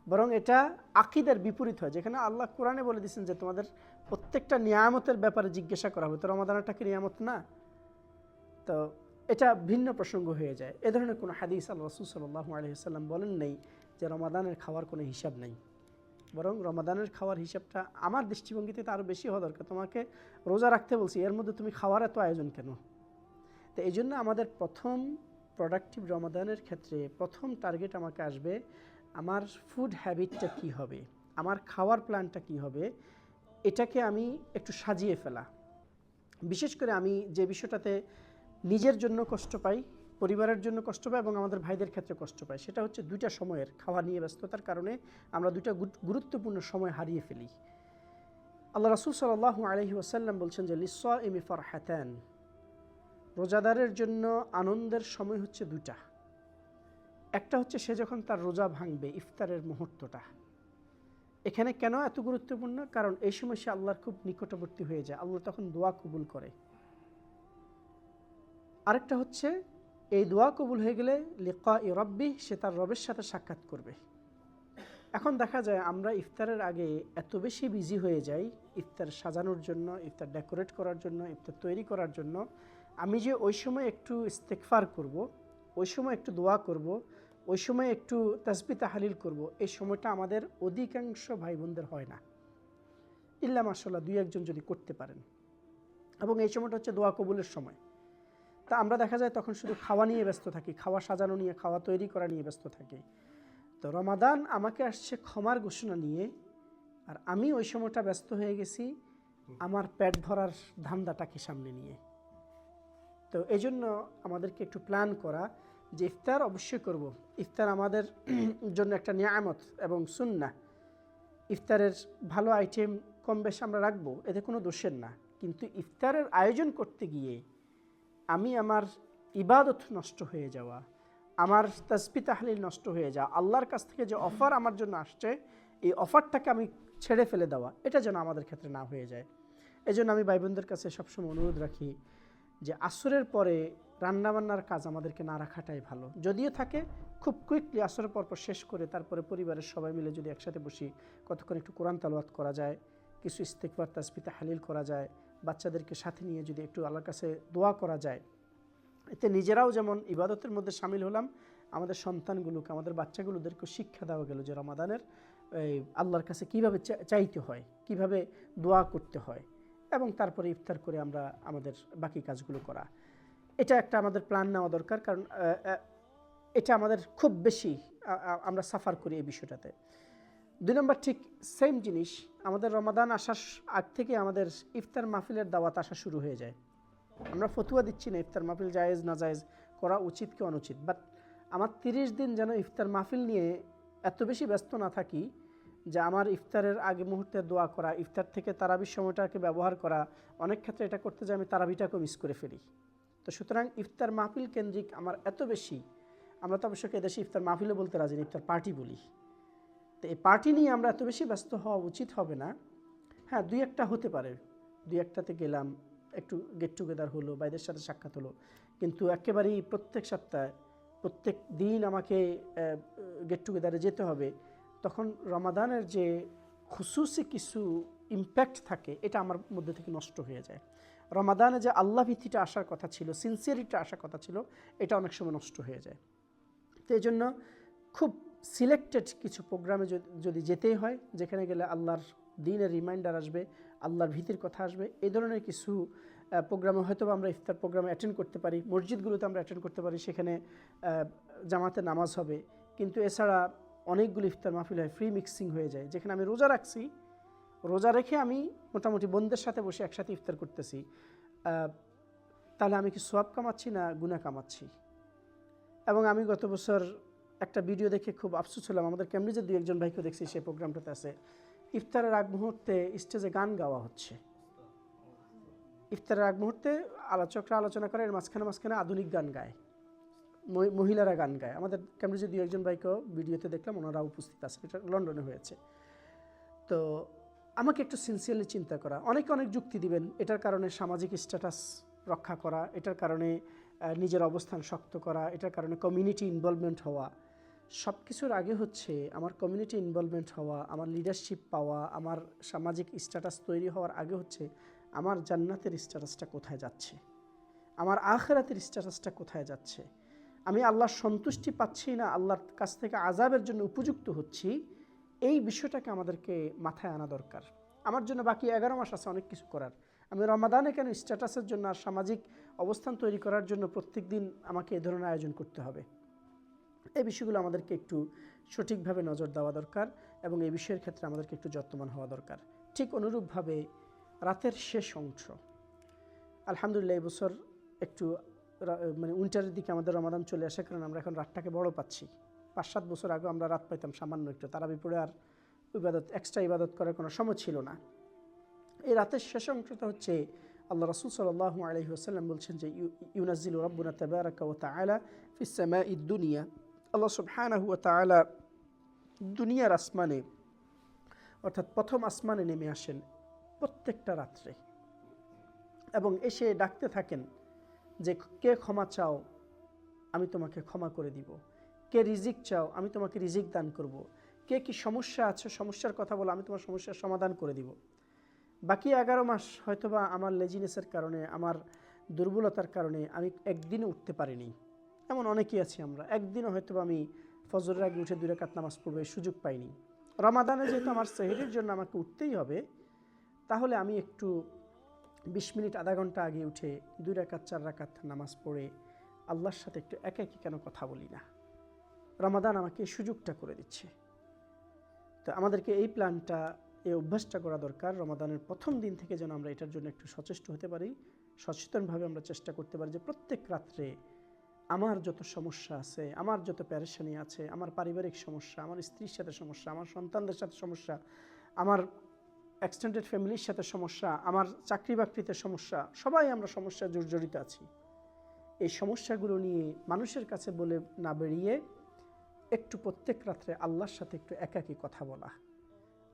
A: বরং এটা আকীদার বিপরীত হয়। যেখানে আল্লাহ কোরআনে বলে দিয়েছেন যে তোমাদের প্রত্যেকটা নিয়ামতের ব্যাপারে জিজ্ঞাসা করা হবে, তো রমাদানটা কি নিয়ামত না? তো এটা ভিন্ন প্রসঙ্গ হয়ে যায়। এ ধরনের কোনো হাদিস আল্লাহ রাসূল সাল্লাল্লাহু আলাইহি ওয়াসাল্লাম বলেন নেই যে রমাদানের খাওয়ার কোনো হিসাব নেই। বরং রমাদানের খাওয়ার হিসাবটা আমার দৃষ্টিভঙ্গিতে আরও বেশি হওয়া দরকার। তোমাকে রোজা রাখতে বলছি, এর মধ্যে তুমি খাওয়ার এত আয়োজন কেন? তো এই জন্য আমাদের প্রথম প্রোডাক্টিভ রমাদানের ক্ষেত্রে প্রথম টার্গেট আমাকে আসবে, আমার ফুড হ্যাবিটটা কী হবে, আমার খাওয়ার প্ল্যানটা কী হবে, এটাকে আমি একটু সাজিয়ে ফেলা। বিশেষ করে আমি যে বিষয়টাতে নিজের জন্য কষ্ট পাই, পরিবারের জন্য কষ্ট পাই এবং আমাদের ভাইদের ক্ষেত্রে কষ্ট পাই, সেটা হচ্ছে দুইটা সময়ের খাওয়া নিয়ে ব্যস্ততার কারণে আমরা দুইটা গুরুত্বপূর্ণ সময় হারিয়ে ফেলি। আল্লাহ রাসূল সাল্লাল্লাহু আলাইহি ওয়াসাল্লাম বলছেন যে লিস-সাইমি ফারহাতান, রোজাদারের জন্য আনন্দের সময় হচ্ছে দুইটা। একটা হচ্ছে সে যখন তার রোজা ভাঙবে, ইফতারের মুহূর্তটা। এখানে কেন এত গুরুত্বপূর্ণ? কারণ এই সময় সে আল্লাহর খুব নিকটবর্তী হয়ে যায়, আল্লাহ তখন দোয়া কবুল করে। আরেকটা হচ্ছে এই দোয়া কবুল হয়ে গেলে লিকাই রাব্বি, সে তার রবের সাথে সাক্ষাৎ করবে। এখন দেখা যায় আমরা ইফতারের আগে এত বেশি বিজি হয়ে যাই ইফতার সাজানোর জন্য, ইফতার ডেকোরেট করার জন্য, ইফতার তৈরি করার জন্য। আমি যে ওই সময় একটু ইস্তেগফার করব, ওই সময় একটু দোয়া করব, ওই সময় একটু তাসবিহ তাহলিল করব, এই সময়টা আমাদের অধিকাংশ ভাই বোনদের হয় না, ইল্লা মাশাআল্লাহ দুই একজন যদি করতে পারেন। এবং এই সময়টা হচ্ছে দোয়া কবুলের সময়। তা আমরা দেখা যায় তখন শুধু খাওয়া নিয়ে ব্যস্ত থাকি, খাওয়া সাজানো নিয়ে, খাওয়া তৈরি করা নিয়ে ব্যস্ত থাকি। তো রমাদান আমাকে আসছে ক্ষমার ঘোষণা নিয়ে, আর আমি ওই সময়টা ব্যস্ত হয়ে গেছি আমার পেট ভরার ধান্দাটাকে সামনে নিয়ে। তো এই জন্য আমাদেরকে একটু প্ল্যান করা যে ইফতার অবশ্যই করব। ইফতার আমাদের জন্য একটা নিয়ামত এবং সুন্নাহ। ইফতারের ভালো আইটেম কম বেশি আমরা রাখবো, এতে কোনো দোষের না। কিন্তু ইফতারের আয়োজন করতে গিয়ে আমি আমার ইবাদত নষ্ট হয়ে যাওয়া, আমার তাসবিহ তাহলিল নষ্ট হয়ে যাওয়া, আল্লাহর কাছ থেকে যে অফার আমার জন্য আসছে এই অফারটাকে আমি ছেড়ে ফেলে দেওয়া, এটা যেন আমাদের ক্ষেত্রে না হয়ে যায়। এই জন্য আমি ভাই বোনদের কাছে সবসময় অনুরোধ রাখি যে আসরের পরে রান্নাবান্নার কাজ আমাদেরকে না রাখাটাই ভালো। যদিও থাকে খুব কুইকলি আসরের পর শেষ করে তারপরে পরিবারের সবাই মিলে যদি একসাথে বসি, কতক্ষণ একটু কোরআন তেলাওয়াত করা যায়, কিছু ইস্তিগফার তাসবিহ তাহলিল করা যায়, বাচ্চাদেরকে সাথে নিয়ে যদি একটু আল্লাহর কাছে দোয়া করা যায়, এতে নিজেরাও যেমন ইবাদতের মধ্যে শামিল হলাম, আমাদের সন্তানগুলোকে, আমাদের বাচ্চাগুলোদেরকে শিক্ষা দেওয়া গেল যে রমাদানের আল্লাহর কাছে কীভাবে চাইতে হয়, কিভাবে দোয়া করতে হয়, এবং তারপরে ইফতার করে আমরা আমাদের বাকি কাজগুলো করা। এটা একটা আমাদের প্ল্যান নেওয়া দরকার, কারণ এটা আমাদের খুব বেশি আমরা সাফার করি এই বিষয়টাতে। 2 নম্বর ঠিক সেম জিনিস, আমাদের রমাদান আসার আগ থেকে আমাদের ইফতার মাহফিলের দাওয়াত আসা শুরু হয়ে যায়। আমরা ফতুয়া দিচ্ছি না ইফতার মাহফিল জায়েজ না জায়েজ, করা উচিত কি অনুচিত, বাট আমার 30 দিন যেন ইফতার মাহফিল নিয়ে এত বেশি ব্যস্ত না থাকি যে আমার ইফতারের আগে মুহূর্তে দোয়া করা, ইফতার থেকে তারাবির সময়টাকে ব্যবহার করা, অনেক ক্ষেত্রে এটা করতে যাই আমি তারাবিটাকে মিস করে ফেলি। তো সুতরাং ইফতার মাহফিল কেন্দ্রিক আমার এত বেশি, আমরা তো অবশ্যই এদেশে ইফতার মাহফিলে বলতে রাজি না, ইফতার পার্টি বলি। তো এই পার্টি নিয়ে আমরা এত বেশি ব্যস্ত হওয়া উচিত হবে না। হ্যাঁ, 2-1টা হতে পারে, 2-1টাতে গেলাম, একটু গেট টুগেদার হলো, ভাইদের সাথে সাক্ষাৎ হলো, কিন্তু একেবারেই প্রত্যেক সপ্তাহে প্রত্যেক দিন আমাকে গেট টুগেদারে যেতে হবে, তখন রমাদানের যে খুসুসি কিছু ইম্প্যাক্ট থাকে এটা আমার মধ্যে থেকে নষ্ট হয়ে যায়। রমাদানে যে আল্লাহ ভীতিটা আসার কথা ছিল, সিনসিয়ারিটিটা আসার কথা ছিল, এটা অনেক সময় নষ্ট হয়ে যায়। তো এই জন্য খুব সিলেক্টেড কিছু প্রোগ্রামে যদি যেতেই হয়, যেখানে গেলে আল্লাহর দিনের রিমাইন্ডার আসবে, আল্লাহর ভীতির কথা আসবে, এই ধরনের কিছু প্রোগ্রামে হয়তো আমরা ইফতার প্রোগ্রামে অ্যাটেন্ড করতে পারি, মসজিদগুলোতে আমরা অ্যাটেন্ড করতে পারি, সেখানে জামাতে নামাজ হবে। কিন্তু এছাড়া অনেকগুলো ইফতার মাহফিল হয়, ফ্রি মিক্সিং হয়ে যায়, যেখানে আমি রোজা রাখছি, রোজা রেখে আমি মোটামুটি বোনদের সাথে বসে একসাথে ইফতার করতেছি, তাহলে আমি কি সওয়াব কামাচ্ছি না গুনাহ কামাচ্ছি? এবং আমি গত বছর একটা ভিডিও দেখে খুব আফসোস হলাম, আমাদের ক্যামব্রিজের 2-1 ভাইকে দেখছি সেই প্রোগ্রামটাতে আছে, ইফতারের আগ মুহূর্তে স্টেজে গান গাওয়া হচ্ছে। ইফতারের আগ মুহূর্তে আলোচকরা আলোচনা করে, এর মাঝখানে আধুনিক গান গায়, মহিলারা গান গায়। আমাদের ক্যামব্রিজের 2-1 ভাইকেও ভিডিওতে দেখলাম, ওনারা উপস্থিত আছে, এটা লন্ডনে হয়েছে। তো আমাকে একটু সিনসিয়ারলি চিন্তা করা, অনেকে অনেক যুক্তি দিবেন, এটার কারণে সামাজিক স্ট্যাটাস রক্ষা করা, এটার কারণে নিজের অবস্থান শক্ত করা, এটার কারণে কমিউনিটি ইনভলভমেন্ট হওয়া। সব কিছুর আগে হচ্ছে আমার কমিউনিটি ইনভলভমেন্ট হওয়া, আমার লিডারশিপ পাওয়া, আমার সামাজিক স্ট্যাটাস তৈরি হওয়ার আগে হচ্ছে আমার জান্নাতের স্ট্যাটাসটা কোথায় যাচ্ছে, আমার আখিরাতের স্ট্যাটাসটা কোথায় যাচ্ছে, আমি আল্লাহর সন্তুষ্টি পাচ্ছি না আল্লাহর কাছ থেকে আযাবের জন্য উপযুক্ত হচ্ছি, এই বিষয়টাকে আমাদেরকে মাথায় আনা দরকার। আমার জন্য বাকি 11 মাস আছে অনেক কিছু করার। আমি রমাদানে কেন স্ট্যাটাসের জন্য আর সামাজিক অবস্থান তৈরি করার জন্য প্রত্যেক দিন আমাকে এ ধরনের আয়োজন করতে হবে? এই বিষয়গুলো আমাদেরকে একটু সঠিকভাবে নজর দেওয়া দরকার এবং এই বিষয়ের ক্ষেত্রে আমাদেরকে একটু যত্নবান হওয়া দরকার। ঠিক অনুরূপভাবে রাতের শেষ অংশ, আলহামদুলিল্লাহ এই বছর একটু মানে উইন্টারের দিকে আমাদের রমাদান চলে আসে, কারণ আমরা এখন রাতটাকে বড় পাচ্ছি। 5-7 বছর আগে আমরা রাত পাইতাম সামান্য একটু, তারাবি পড়ে আর এক্সট্রা ইবাদত করার কোনো সময় ছিল না। এই রাতের শেষ অংশটা হচ্ছে আল্লাহ রাসূল সাল্লাল্লাহু আলাইহি ওয়াসাল্লাম বলছেন যে ইউনাজ্জিলু রাব্বুনা তাবারাকা ওয়া তাআলা ফিস সামাঈদ দুনিয়া, আল্লাহ সুবহানাহু ওয়া তাআলা দুনিয়ার আসমানে অর্থাৎ প্রথম আসমানে নেমে আসেন প্রত্যেকটা রাত্রে এবং এসে ডাকতে থাকেন যে কে ক্ষমা চাও আমি তোমাকে ক্ষমা করে দিব, কে রিজিক চাও আমি তোমাকে রিজিক দান করব, কে কি সমস্যা আছে সমস্যার কথা বলো আমি তোমার সমস্যার সমাধান করে দিব। বাকি 11 মাস হয়তোবা আমার লেজিনেসের কারণে, আমার দুর্বলতার কারণে আমি একদিনও উঠতে পারিনি। এমন অনেকেই আছি আমরা, একদিনও হয়তোবা আমি ফজরের আগে উঠে 2 রাকাত নামাজ পড়বে সুযোগ পাইনি। রমাদানে যেহেতু আমার সেহরির জন্য আমাকে উঠতেই হবে, তাহলে আমি একটু 20 মিনিট আধা ঘন্টা আগে উঠে 2 রাকাত 4 রাকাত নামাজ পড়ে আল্লাহর সাথে একটু একাকী কেন কথা বলি না? রমাদান আমাকে এই সুযোগটা করে দিচ্ছে। তো আমাদেরকে এই প্ল্যানটা, এই অভ্যাসটা করা দরকার। রমাদানের প্রথম দিন থেকে যেন আমরা এটার জন্য একটু সচেষ্ট হতে পারি, সচেতনভাবে আমরা চেষ্টা করতে পারি যে প্রত্যেক রাত্রে আমার যত সমস্যা আছে, আমার যত প্যারেশানি আছে, আমার পারিবারিক সমস্যা, আমার স্ত্রীর সাথে সমস্যা, আমার সন্তানদের সাথে সমস্যা, আমার এক্সটেন্ডেড ফ্যামিলির সাথে সমস্যা, আমার চাকরি বাকরিতে সমস্যা, সবাই আমরা সমস্যায় জর্জরিত আছি। এই সমস্যাগুলো নিয়ে মানুষের কাছে বলে না বেরিয়ে একটু প্রত্যেক রাত্রে আল্লাহর সাথে একটু একাকী কথা বলা,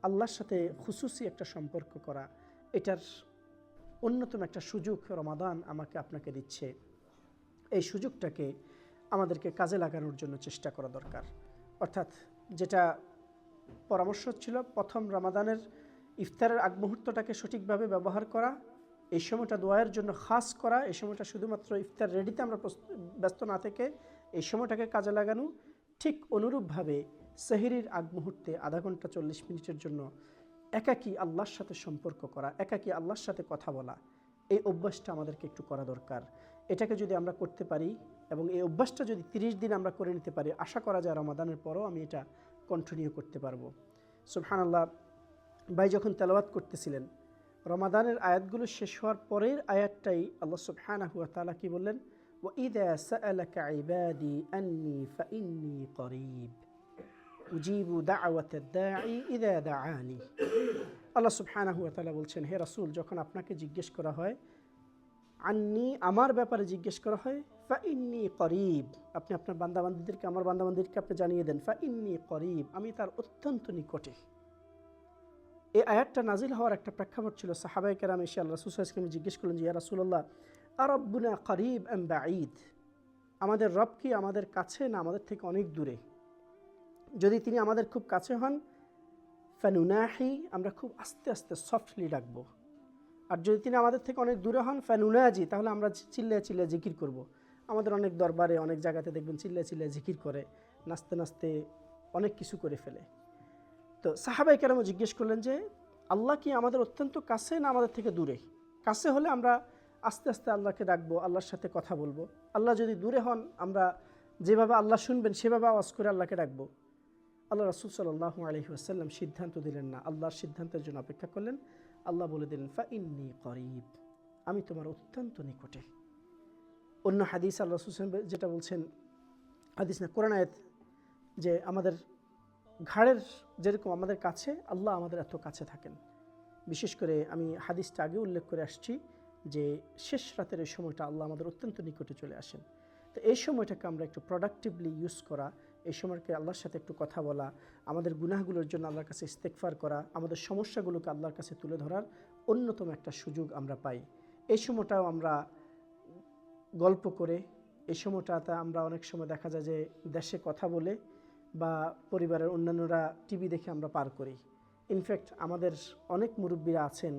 A: আল্লাহর সাথে খুসুসি একটা সম্পর্ক করা, এটার অন্যতম একটা সুযোগ রমাদান আমাকে আপনাকে দিচ্ছে। এই সুযোগটাকে আমাদেরকে কাজে লাগানোর জন্য চেষ্টা করা দরকার। অর্থাৎ যেটা পরামর্শ ছিল, প্রথম রমাদানের ইফতারের আগ মুহূর্তটাকে সঠিকভাবে ব্যবহার করা, এই সময়টা দোয়ার জন্য খাস করা, এই সময়টা শুধুমাত্র ইফতার রেডিতে আমরা ব্যস্ত না থেকে এই সময়টাকে কাজে লাগানো। ঠিক অনুরূপভাবে সেহরির আগ মুহূর্তে আধা ঘন্টা 40 মিনিটের জন্য একাকী আল্লাহর সাথে সম্পর্ক করা, একাকী আল্লাহর সাথে কথা বলা, এই অভ্যাসটা আমাদেরকে একটু করা দরকার। এটাকে যদি আমরা করতে পারি এবং এই অভ্যাসটা যদি 30 দিন আমরা করে নিতে পারি, আশা করা যায় রমাদানের পরও আমি এটা কন্টিনিউ করতে পারবো। সুবহানাল্লাহ, ভাই যখন তেলাওয়াত করতেছিলেন, রমাদানের আয়াতগুলো শেষ হওয়ার পরের আয়াতটাই আল্লাহ সুবহানাহু ওয়া তাআলা কি বললেন? وَإِذَا سَأَلَكَ عِبَادِي أَنِّي فَإِنِّي قَرِيبٌ أُجِيبُ دَعْوَةَ الدَّاعِ إِذَا دَعَانِ। আল্লাহ সুবহানাহু ওয়া তাআলা বলছেন, হে রাসূল, যখন আপনাকে জিজ্ঞেস করা হয় আন্নি, আমার ব্যাপারে জিজ্ঞেস করা হয়, ফাইন্নি করিব, আপনি আপনার বান্দাবান্দীদেরকে, আমার বান্দাবান্দীদেরকে আপনি জানিয়ে দেন, ফাইন্নি করিব, আমি তার অত্যন্ত নিকটে। এই আয়াতটা নাজিল হওয়ার একটা প্রেক্ষাপট ছিল, সাহাবায়ে কেরাম এসে আল্লাহ রাসূল সাল্লাল্লাহু আলাইহি ওয়াসাল্লাম জিজ্ঞেস করলেন যে ইয়া রাসূলুল্লাহ আরাব্বুনা করিব আম বাঈদ, আমাদের রব কি আমাদের কাছে না আমাদের থেকে অনেক দূরে? যদি তিনি আমাদের খুব কাছে হন, ফানুনাহি, আমরা খুব আস্তে আস্তে সফটলি ডাকবো, আর যদি তিনি আমাদের থেকে অনেক দূরে হন, ফানুনাজি, তাহলে আমরা চিল্লায় চিল্লায় জিকির করব। আমাদের অনেক দরবারে অনেক জায়গাতে দেখবেন চিল্লায় চিল্লায় জিকির করে, নাচতে নাচতে অনেক কিছু করে ফেলে। তো সাহাবায়ে কেরাম জিজ্ঞেস করলেন যে আল্লাহ কি আমাদের অত্যন্ত কাছে না আমাদের থেকে দূরে? কাছে হলে আমরা আস্তে আস্তে আল্লাহকে ডাকবো, আল্লাহর সাথে কথা বলবো। আল্লাহ যদি দূরে হন, আমরা যেভাবে আল্লাহ শুনবেন সেভাবে আওয়াজ করে আল্লাহকে ডাকবো। আল্লাহ রাসূল সাল্লাল্লাহু আলাইহি ওয়াসাল্লাম সিদ্ধান্ত দিলেন না, আল্লাহর সিদ্ধান্তের জন্য অপেক্ষা করলেন। আল্লাহ বলে দিলেন ফাইন্নী করিব, আমি তোমার অত্যন্ত নিকটে। অন্য হাদিস আল্লাহ রাসূল যেটা বলছেন, হাদিস না কোরআন আয়াত, যে আমাদের ঘাড়ের যেরকম আমাদের কাছে, আল্লাহ আমাদের এত কাছে থাকেন। বিশেষ করে আমি হাদিসটা আগে উল্লেখ করে আসছি যে শেষ রাতের এই সময়টা আল্লাহ আমাদের অত্যন্ত নিকটে চলে আসেন। তো এই সময়টাকে আমরা একটু প্রোডাক্টিভলি ইউজ করা, এই সময়কে আল্লাহর সাথে একটু কথা বলা, আমাদের গুনাহগুলোর জন্য আল্লাহর কাছে ইস্তেগফার করা, আমাদের সমস্যাগুলোকে আল্লাহর কাছে তুলে ধরার অন্যতম একটা সুযোগ আমরা পাই। এই সময়টাও আমরা গল্প করে, এই সময়টাতে আমরা অনেক সময় দেখা যায় যে দেশে কথা বলে বা পরিবারের অন্যান্যরা টিভি দেখে আমরা পার করি। ইনফ্যাক্ট আমাদের অনেক মুরব্বীরা আছেন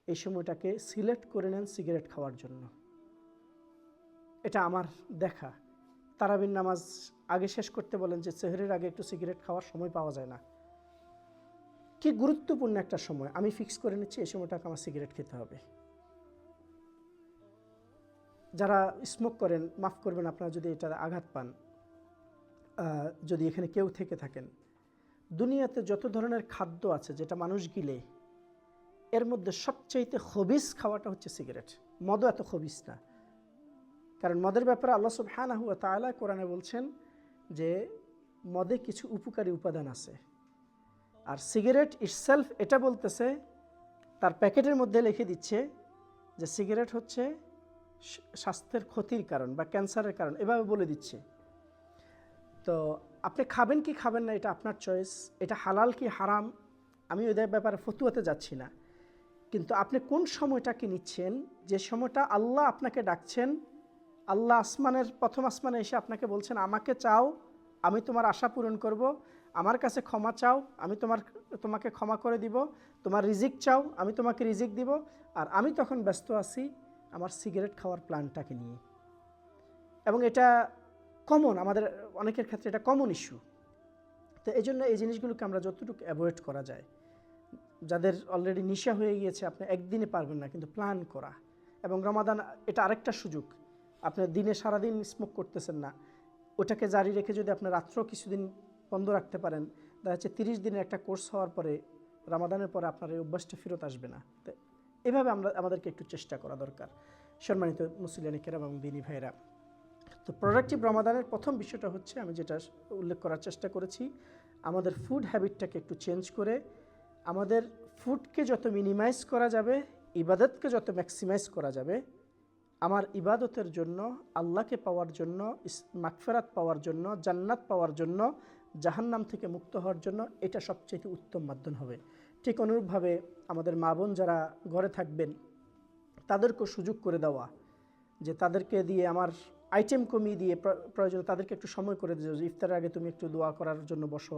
A: এই সময়টাকে সিলেক্ট করে নেন সিগারেট খাওয়ার জন্য। এটা আমার দেখা। তারাবির নামাজ আগে শেষ করতে বলেন যে সেহরির আগে একটু সিগারেট খাওয়ার সময় পাওয়া যায় না। কি গুরুত্বপূর্ণ একটা সময়, আমি ফিক্স করে নিচ্ছি এই সময়টাকে আমার সিগারেট খেতে হবে। যারা স্মোক করেন মাফ করবেন আপনারা যদি এটা আঘাত পান, যদি এখানে কেউ থেকে থাকেন। দুনিয়াতে যত ধরনের খাদ্য আছে যেটা মানুষ গিলে, এর মধ্যে সবচাইতে খবিস খাওয়াটা হচ্ছে সিগারেট। মদও এত খবিস না, কারণ মদের ব্যাপারে আল্লাহ সুবহানাহু ওয়া তাআলা কোরআনে বলছেন যে মদে কিছু উপকারী উপাদান আছে। আর সিগারেট ইটসেলফ এটা বলতেছে, তার প্যাকেটের মধ্যে লিখে দিচ্ছে যে সিগারেট হচ্ছে স্বাস্থ্যের ক্ষতির কারণ বা ক্যান্সারের কারণ, এভাবে বলে দিচ্ছে। তো আপনি খাবেন কি খাবেন না এটা আপনার চয়েস, এটা হালাল কি হারাম আমি ওদের ব্যাপারে ফতুয়াতে যাচ্ছি না। কিন্তু আপনি কোন সময়টাকে নিচ্ছেন, যে সময়টা আল্লাহ আপনাকে ডাকছেন, আল্লাহ আসমানের প্রথম আসমানে এসে আপনাকে বলছেন আমাকে চাও আমি তোমার আশা পূরণ করব, আমার কাছে ক্ষমা চাও আমি তোমাকে ক্ষমা করে দিব, তোমার রিজিক চাও আমি তোমাকে রিজিক দিব। আর আমি তখন ব্যস্ত আছি আমার সিগারেট খাওয়ার প্ল্যানটাকে নিয়ে। এবং এটা কমন, আমাদের অনেকের ক্ষেত্রে এটা কমন ইস্যু। তো এই জন্য এই জিনিসগুলোকে আমরা যতটুকু অ্যাভয়েড করা যায়, যাদের অলরেডি নেশা হয়ে গিয়েছে আপনি একদিনে পারবেন না, কিন্তু প্ল্যান করা। এবং রমাদান এটা আরেকটা সুযোগ, আপনি দিনে সারাদিন স্মোক করতেছেন না, ওটাকে জারি রেখে যদি আপনি রাত্রেও কিছুদিন বন্ধ রাখতে পারেন, দেখা যাচ্ছে 30 দিনের একটা কোর্স হওয়ার পরে রমাদানের পরে আপনার এই অভ্যাসটা ফেরত আসবে না। তো এভাবে আমাদেরকে একটু চেষ্টা করা দরকার। সম্মানিত মুসলিয়ানি কেরাম এবং দিনী ভাইরা, তো প্রোডাক্টিভ রমাদানের প্রথম বিষয়টা হচ্ছে আমি যেটা উল্লেখ করার চেষ্টা করেছি, আমাদের ফুড হ্যাবিটটাকে একটু চেঞ্জ করে আমাদের ফুডকে যত মিনিমাইজ করা যাবে, ইবাদতকে যত ম্যাক্সিমাইজ করা যাবে, আমার ইবাদতের জন্য, আল্লাহকে পাওয়ার জন্য, মাগফিরাত পাওয়ার জন্য, জান্নাত পাওয়ার জন্য, জাহান্নাম থেকে মুক্ত হওয়ার জন্য এটা সবচেয়ে উত্তম মাধ্যম হবে। ঠিক অনুরূপভাবে আমাদের মা বোন যারা ঘরে থাকবেন তাদেরকেও সুযোগ করে দেওয়া, যে তাদেরকে দিয়ে আমার আইটেম কমিয়ে দিয়ে প্রয়োজনে তাদেরকে একটু সময় করে দিও, যে ইফতারের আগে তুমি একটু দোয়া করার জন্য বসো,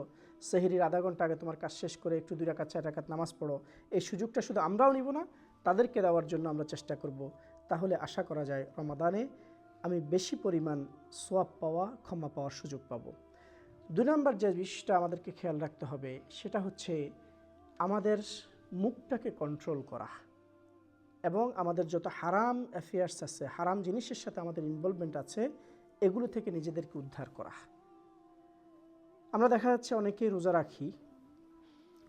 A: সেহরির আধা ঘন্টা আগে তোমার কাজ শেষ করে একটু 2 রাকাত 4 রাকাত নামাজ পড়ো। এই সুযোগটা শুধু আমরাও নিব না, তাদেরকে দেওয়ার জন্য আমরা চেষ্টা করব। তাহলে আশা করা যায় রমাদানে আমি বেশি পরিমাণ সোয়াব পাওয়া, ক্ষমা পাওয়ার সুযোগ পাবো। 2 নম্বর যে বিষয়টা আমাদেরকে খেয়াল রাখতে হবে সেটা হচ্ছে আমাদের মুখটাকে কন্ট্রোল করা এবং আমাদের যত হারাম অ্যাফেয়ার্স আছে, হারাম জিনিসের সাথে আমাদের ইনভলভমেন্ট আছে, এগুলো থেকে নিজেদেরকে উদ্ধার করা। আমরা দেখা যাচ্ছে অনেকেই রোজা রাখি,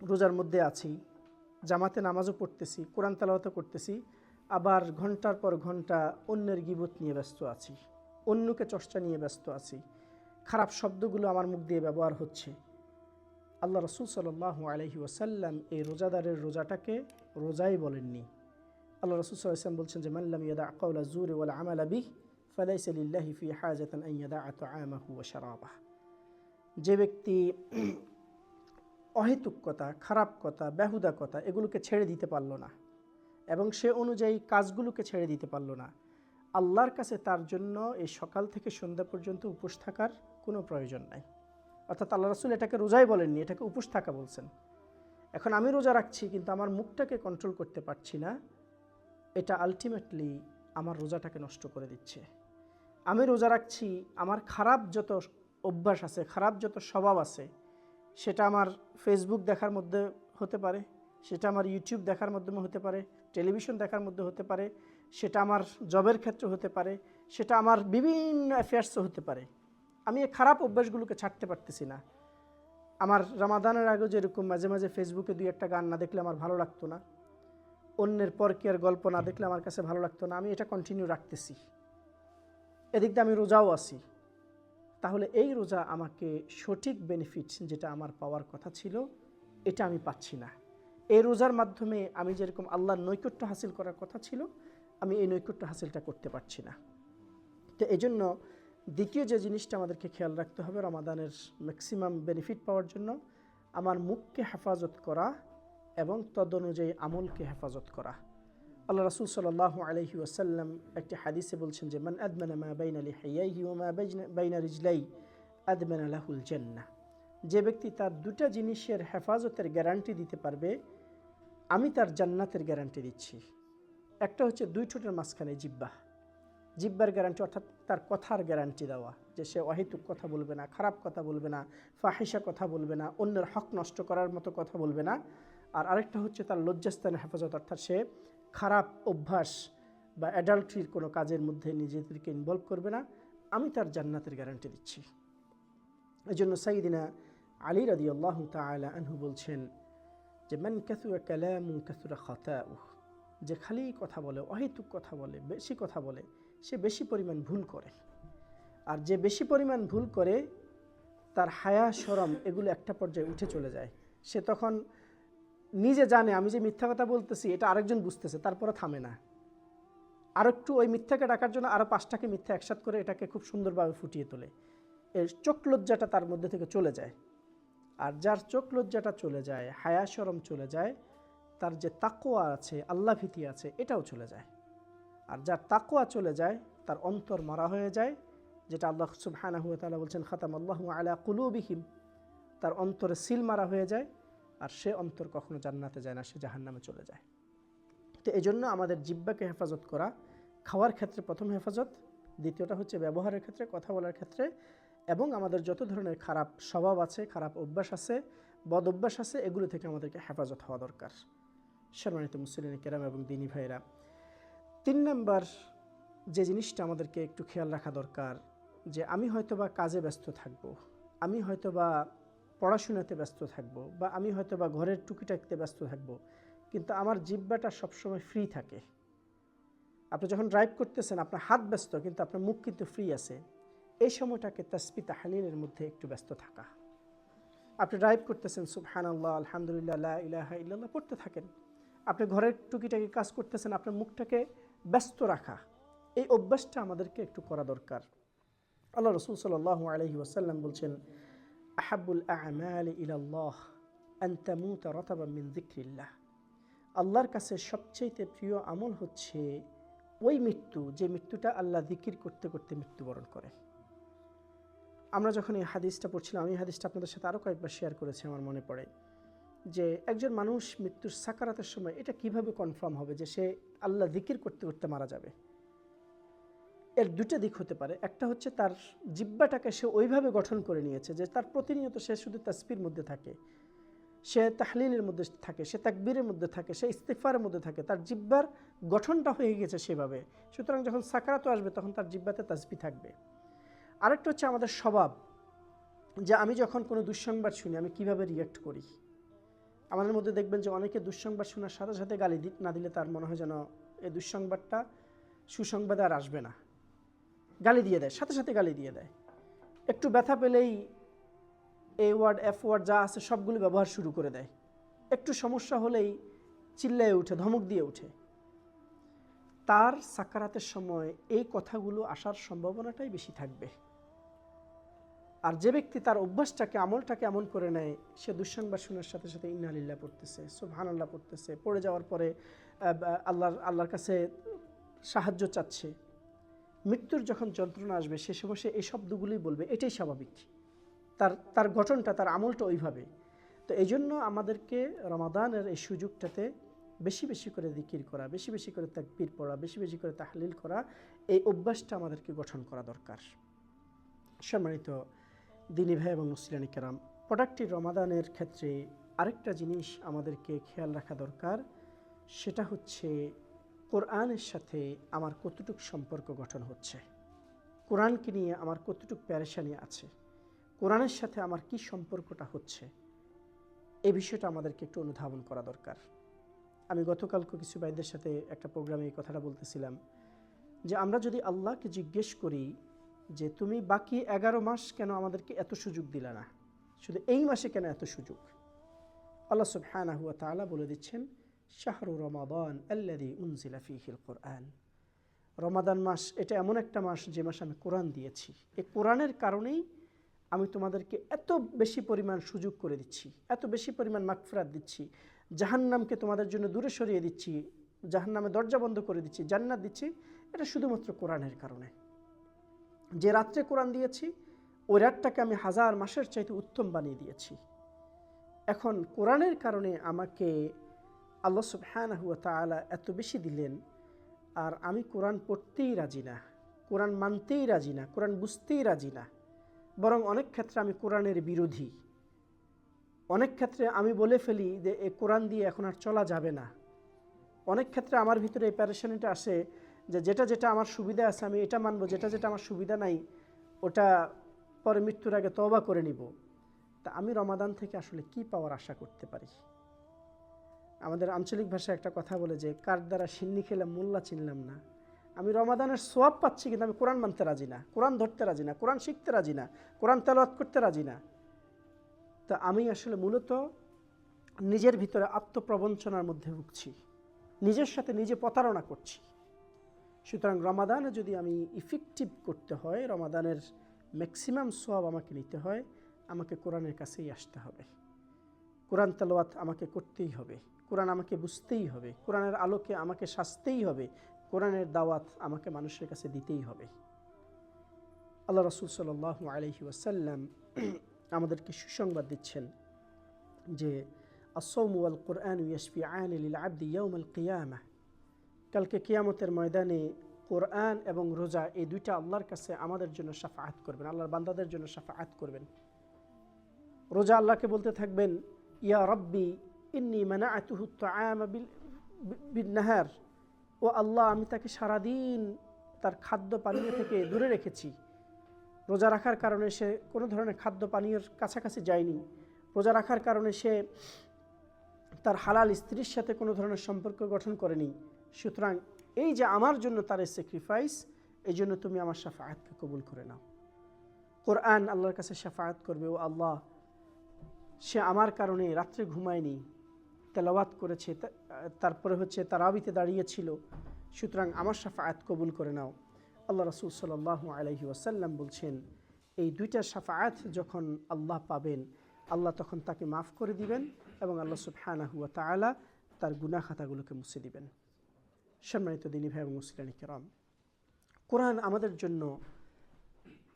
A: রোজার মধ্যে আছি, জামাতে নামাজও পড়তেছি, কোরআন তেলাওয়াতও করতেছি, আবার ঘন্টার পর ঘন্টা অন্যের গীবত নিয়ে ব্যস্ত আছি, অন্যকে চর্চা নিয়ে ব্যস্ত আছি, খারাপ শব্দগুলো আমার মুখ দিয়ে ব্যবহার হচ্ছে। আল্লাহ রাসূল সাল্লাল্লাহু আলাইহি ওয়াসাল্লাম এই রোজাদারের রোজাটাকে রোজাই বলেননি। আল্লাহ রাসূল সাল্লাল্লাহু আলাইহি ওয়াসাল্লাম বলছেন যে মান লাম ইয়াদা কাওলা যুরি ওয়াল আমালা বিহি ফালাইসা লিল্লাহি ফি হাজাতান আন ইয়াদা তাআমাহু ওয়া শারাবাহু। যে ব্যক্তি অহেতুক কথা, খারাপ কথা, বেহুদা কথা এগুলোকে ছেড়ে দিতে পারল না এবং সে অনুযায়ী কাজগুলোকে ছেড়ে দিতে পারল না, আল্লাহর কাছে তার জন্য এই সকাল থেকে সন্ধ্যা পর্যন্ত উপোস থাকার কোনো প্রয়োজন নাই। অর্থাৎ আল্লাহ রাসূল এটাকে রোজাই বলেননি, এটাকে উপোস থাকা বলছেন। এখন আমি রোজা রাখছি কিন্তু আমার মুখটাকে কন্ট্রোল করতে পারছি না, এটা আলটিমেটলি আমার রোজাটাকে নষ্ট করে দিচ্ছে। আমি রোজা রাখছি, আমার খারাপ যত অভ্যাস আছে, খারাপ যত স্বভাব আছে, সেটা আমার ফেসবুক দেখার মধ্যে হতে পারে, সেটা আমার ইউটিউব দেখার মাধ্যমে হতে পারে, টেলিভিশন দেখার মধ্যে হতে পারে, সেটা আমার জবের ক্ষেত্রে হতে পারে, সেটা আমার বিভিন্ন অ্যাফেয়ার্সও হতে পারে। আমি এই খারাপ অভ্যাসগুলোকে ছাড়তে পারতেছি না। আমার রমাদানের আগে যেরকম মাঝে মাঝে ফেসবুকে 2-1 গান না দেখলে আমার ভালো লাগতো না, অন্যের পরকীয়ার গল্প না দেখলে আমার কাছে ভালো লাগতো না, আমি এটা কন্টিনিউ রাখতেছি, এদিক দিয়ে আমি রোজাও আছি, তাহলে এই রোজা আমাকে সঠিক বেনিফিট যেটা আমার পাওয়ার কথা ছিল এটা আমি পাচ্ছি না। এই রোজার মাধ্যমে আমি যেরকম আল্লাহর নৈকট্য হাসিল করার কথা ছিল আমি এই নৈকট্য হাসিলটা করতে পারছি না। তো এই জন্য দ্বিতীয় যে জিনিসটা আমাদেরকে খেয়াল রাখতে হবে রমাদানের ম্যাক্সিমাম বেনিফিট পাওয়ার জন্য, আমার মুখকে হেফাজত করা এবং তদনুযায়ী আমলকে হেফাজত করা। আল্লাহ রাসূল সাল্লাল্লাহু আলাইহি ওয়াসাল্লাম একটি হাদিসে বলছেন যে মান আদমানা মা বাইনা লিহাইয়াইহি ওয়া মা বাইনা রিজলাই আদমানা লাহুল জান্নাহ। যে ব্যক্তি তার দুটা জিনিসের হেফাজতের গ্যারান্টি দিতে পারবে আমি তার জান্নাতের গ্যারান্টি দিচ্ছি। একটা হচ্ছে দুই ঠোঁটের মাঝখানে জিহ্বা, জিহ্বার গ্যারান্টি অর্থাৎ তার কথার গ্যারান্টি দেওয়া, যে সে অহেতুক কথা বলবে না, খারাপ কথা বলবে না, ফাহিশা কথা বলবে না, অন্যের হক নষ্ট করার মতো কথা বলবে না। আর আরেকটা হচ্ছে তার লজ্জাস্থানের হেফাজত, অর্থাৎ সে খারাপ অভ্যাস বা অ্যাডাল্ট্রির কোনো কাজের মধ্যে নিজেদেরকে ইনভলভ করবে না, আমি তার জান্নাতের গ্যারান্টি দিচ্ছি। এই জন্য সাইয়্যিদিনা আলী রাদিয়াল্লাহু তাআলা আনহু বলছেন যে মান কাসুরা কালামু কাসুরা খাতাউহ, যে খালি কথা বলে, অহেতুক কথা বলে, বেশি কথা বলে, সে বেশি পরিমাণ ভুল করে। আর যে বেশি পরিমাণ ভুল করে তার হায়া শরম এগুলো একটা পর্যায়ে উঠে চলে যায়। সে তখন নিজে জানে আমি যে মিথ্যা কথা বলতেছি এটা আরেকজন বুঝতেছে, তারপরে থামে না, আর একটু ওই মিথ্যাকে ডাকার জন্য আরও 5টাকে মিথ্যা একসাথ করে এটাকে খুব সুন্দরভাবে ফুটিয়ে তোলে। এর চোখ লজ্জাটা তার মধ্যে থেকে চলে যায়। আর যার চোখ লজ্জাটা চলে যায়, হায়া শরম চলে যায়, তার যে তাকওয়া আছে, আল্লাহ ভীতি আছে, এটাও চলে যায়। আর যার তাকওয়া চলে যায় তার অন্তর মারা হয়ে যায়, যেটা আল্লাহ সুবহানাহু ওয়া তাআলা বলছেন খাতামাল্লাহু আলা কুলুবিহিম, তার অন্তরে সিল মারা হয়ে যায়। আর সে অন্তর কখনো জান্নাতে যায় না, সে জাহান্নামে চলে যায়। তো এই জন্য আমাদের জিহ্বাকে হেফাজত করা, খাওয়ার ক্ষেত্রে প্রথম হেফাজত, দ্বিতীয়টা হচ্ছে ব্যবহারের ক্ষেত্রে, কথা বলার ক্ষেত্রে, এবং আমাদের যত ধরনের খারাপ স্বভাব আছে, খারাপ অভ্যাস আছে, বদ অভ্যাস আছে, এগুলো থেকে আমাদেরকে হেফাজত হওয়া দরকার। সম্মানিত মুসলিম কেরাম এবং দিনী ভাইরা, 3 নম্বর যে জিনিসটা আমাদেরকে একটু খেয়াল রাখা দরকার, যে আমি হয়তোবা কাজে ব্যস্ত থাকব, আমি হয়তোবা পড়াশোনাতে ব্যস্ত থাকব, বা আমি হয়তোবা ঘরের টুকিটাকিতে ব্যস্ত থাকব, কিন্তু আমার জিহ্বাটা সবসময় ফ্রি থাকে। আপনি যখন ড্রাইভ করতেছেন আপনার হাত ব্যস্ত কিন্তু আপনার মুখ কিন্তু ফ্রি আছে। এই সময়টাকে তাসবিহ তাহলিলের মধ্যে একটু ব্যস্ত থাকা। আপনি ড্রাইভ করতেছেন, সুবহানাল্লাহ, আলহামদুলিল্লাহ, লা ইলাহা ইল্লাল্লাহ পড়তে থাকেন। আপনি ঘরের টুকিটাকি কাজ করতেছেন, আপনার মুখটাকে ব্যস্ত রাখা, এই অভ্যাসটা আমাদেরকে একটু করা দরকার। আল্লাহ রাসূল সাল্লাল্লাহু আলাইহি ওয়াসাল্লাম বলছেন আহাব্বুল আ'মালি ইলাল্লাহ আন তামুতা রাতাবান মিন যিকরিল্লাহ। আল্লাহর কাছে সবচেয়ে প্রিয় আমল হচ্ছে ওই মৃত্যু, যে মৃত্যুটা আল্লাহ জিকির করতে করতে মৃত্যুবরণ করে। আমরা যখন এই হাদিসটা পড়ছিলাম, আমি এই হাদিসটা আপনাদের সাথে আরও কয়েকবার শেয়ার করেছি, আমার মনে পড়ে যে একজন মানুষ মৃত্যুর সাকারাতের সময় এটা কিভাবে কনফার্ম হবে যে সে আল্লাহ জিকির করতে করতে মারা যাবে। এর দুটো দিক হতে পারে। একটা হচ্ছে তার জিহ্বাটাকে সে ওইভাবে গঠন করে নিয়েছে যে তার প্রতিনিয়ত সে শুধু তাসবিহর মধ্যে থাকে, সে তাহলিলের মধ্যে থাকে, সে তাকবীরের মধ্যে থাকে, সে ইস্তিগফারের মধ্যে থাকে, তার জিহ্বার গঠনটা হয়ে গেছে সেভাবে। সুতরাং যখন সাকারাতও আসবে তখন তার জিহ্বাতে তাসবিহ থাকবে। আরেকটা হচ্ছে আমাদের স্বভাব, যে আমি যখন কোনো দুঃসংবাদ শুনি আমি কিভাবে রিয়্যাক্ট করি। আমাদের মধ্যে দেখবেন যে অনেকে দুঃসংবাদ শোনার সাথে সাথে গালি না দিলে তার মনে হয় যেন এই দুঃসংবাদটা সুসংবাদে আর আসবে না, গালি দিয়ে দেয়, সাথে সাথে গালি দিয়ে দেয়। একটু ব্যথা পেলেই এ ওয়ার্ড এফ ওয়ার্ড যা আছে সবগুলো ব্যবহার শুরু করে দেয়। একটু সমস্যা হলেই চিল্লায়ে উঠে, ধমক দিয়ে উঠে। তার সাকারাতের সময় এই কথাগুলো আসার সম্ভাবনাটাই বেশি থাকবে। আর যে ব্যক্তি তার অভ্যাসটাকে, আমলটাকে এমন করে নেয়, সে দুঃসংবাদ শোনার সাথে সাথে ইন্না লিল্লাহ পড়তেছে, সুবহানাল্লাহ পড়তেছে, পড়ে যাওয়ার পরে আল্লাহর কাছে সাহায্য চাচ্ছে। মৃত্যুর যখন যন্ত্রণা আসবে সে সময় সে এই শব্দগুলোই বলবে, এটাই স্বাভাবিক। তার গঠনটা, তার আমলটা ওইভাবে। তো এই জন্য আমাদেরকে রমাদানের এই সুযোগটাতে বেশি বেশি করে জিকির করা, বেশি বেশি করে তাকবীর পড়া, বেশি বেশি করে তাহলিল করা, এই অভ্যাসটা আমাদেরকে গঠন করা দরকার। সম্মানিত দিনী ভাই এবং মুসলিম কেরাম, প্রোডাক্টিভ রমাদানের ক্ষেত্রে আরেকটা জিনিস আমাদেরকে খেয়াল রাখা দরকার, সেটা হচ্ছে কোরআনের সাথে আমার কতটুকু সম্পর্ক গঠন হচ্ছে, কোরআনকে নিয়ে আমার কতটুকু প্যারেশানি আছে, কোরআনের সাথে আমার কি সম্পর্কটা হচ্ছে, এই বিষয়টা আমাদেরকে একটু অনুধাবন করা দরকার। আমি গতকালকে কিছু ভাইদের সাথে একটা প্রোগ্রামে এই কথাটা বলতেছিলাম যে আমরা যদি আল্লাহকে জিজ্ঞেস করি যে তুমি বাকি 11 মাস কেন আমাদেরকে এত সুযোগ দিলা না, শুধু এই মাসে কেন এত সুযোগ? আল্লাহ সুবহানাহু ওয়া তাআলা বলে দিচ্ছেন, শাহরু রমাদান আল্লাযী উনজিলা ফীহিল কুরআন। রমাদান মাস এটা এমন একটা মাস যে মাসে আমি কোরআন দিয়েছি। এই কোরআনের কারণেই আমি তোমাদেরকে এত বেশি পরিমাণ সুযোগ করে দিচ্ছি, এত বেশি পরিমাণ মাগফিরাত দিচ্ছি, জাহান্নামকে তোমাদের জন্য দূরে সরিয়ে দিচ্ছি, জাহান্নামের দরজা বন্ধ করে দিচ্ছি, জান্নাত দিচ্ছি। এটা শুধুমাত্র কোরআনের কারণে। যে রাত্রে কোরআন দিয়েছি ওই রাতটাকে আমি 1000 মাসের চাইতে উত্তম বানিয়ে দিয়েছি। এখন কোরআনের কারণে আমাকে আল্লাহ সুবহানাহু ওয়া তাআলা এত বেশি দিলেন, আর আমি কোরআন পড়তেই রাজি না, কোরআন মানতেই রাজি না, কোরআন বুঝতেই রাজি না। বরং অনেক ক্ষেত্রে আমি কোরআনের বিরোধী। অনেক ক্ষেত্রে আমি বলে ফেলি যে এই কোরআন দিয়ে এখন আর চলা যাবে না। অনেক ক্ষেত্রে আমার ভিতরে এই প্যারেশানিটা আসে যে যেটা যেটা আমার সুবিধা আছে আমি এটা মানবো, যেটা যেটা আমার সুবিধা নাই ওটা পরে মৃত্যুর আগে তওবা করে নিব। তা আমি রমাদান থেকে আসলে কি পাওয়ার আশা করতে পারি? আমাদের আঞ্চলিক ভাষায় একটা কথা বলে যে কার দ্বারা সিন্নি খেলাম মোল্লা চিনলাম না। আমি রমাদানের সোয়াব পাচ্ছি কিন্তু আমি কোরআন মানতে রাজি না, কোরআন ধরতে রাজি না, কোরআন শিখতে রাজি না, কোরআন তেলাওয়াত করতে রাজি না। তা আমি আসলে মূলত নিজের ভিতরে আত্মপ্রবঞ্চনার মধ্যে ভুগছি, নিজের সাথে নিজে প্রতারণা করছি। সুতরাং রমাদানে যদি আমি ইফেক্টিভ করতে হয়, রমাদানের ম্যাক্সিমাম সোয়াব আমাকে নিতে হয়, আমাকে কোরআনের কাছেই আসতে হবে। কোরআন তেলাওয়াত আমাকে করতেই হবে, কোরআন আমাকে বুঝতেই হবে, কোরআনের আলোকে আমাকে সাজতেই হবে, কোরআনের দাওয়াত আমাকে মানুষের কাছে দিতেই হবে। আল্লাহ রাসূল সাল্লাল্লাহু আলাইহি ওয়াসাল্লাম আমাদেরকে সুসংবাদ দিচ্ছেন যে আস-সাওমু ওয়াল কুরআনু ইয়াশফিআনি লিল আবদি ইয়াউমাল কিয়ামাহ। কালকে কিয়ামতের ময়দানে কোরআন এবং রোজা এই দুইটা আল্লাহর কাছে আমাদের জন্য শাফাআত করবেন, আল্লাহর বান্দাদের জন্য শাফাআত করবেন। রোজা আল্লাহকে বলতে থাকবেন, ইয়া রব্বি ইন্নী মানাআতুহু আত-তাআমা বিন নাহার। ও আল্লাহ, আমি তাকে সারাদিন তার খাদ্য পানীয় থেকে দূরে রেখেছি। রোজা রাখার কারণে সে কোনো ধরনের খাদ্য পানীয়র কাছাকাছি যায়নি। রোজা রাখার কারণে সে তার হালাল স্ত্রীর সাথে কোনো ধরনের সম্পর্ক গঠন করেনি। সুতরাং এই যে আমার জন্য তার স্যাক্রিফাইস, এই জন্য তুমি আমার শাফাআতকে কবুল করে নাও। কোরআন আল্লাহর কাছে শাফাআত করবে, ও আল্লাহ, সে আমার কারণে রাত্রে ঘুমায়নি, তেলাওয়াত করেছে, তারপরে তারাবিতে দাঁড়িয়েছিল, সুতরাং আমার শাফাআত কবুল করে নাও। আল্লাহ রাসূল সাল্লাল্লাহু আলাইহি ওয়াসাল্লাম বলছেন, এই দুইটা শাফাআত যখন আল্লাহ পাবেন, আল্লাহ তখন তাকে মাফ করে দিবেন এবং আল্লাহ সুবহানাহু ওয়া তাআলা তার গুনাহ খাতাগুলোকে মুছে দিবেন। সম্মানিত দিনী ভাই এবং মুসলিম কিরাম, কোরআন আমাদের জন্য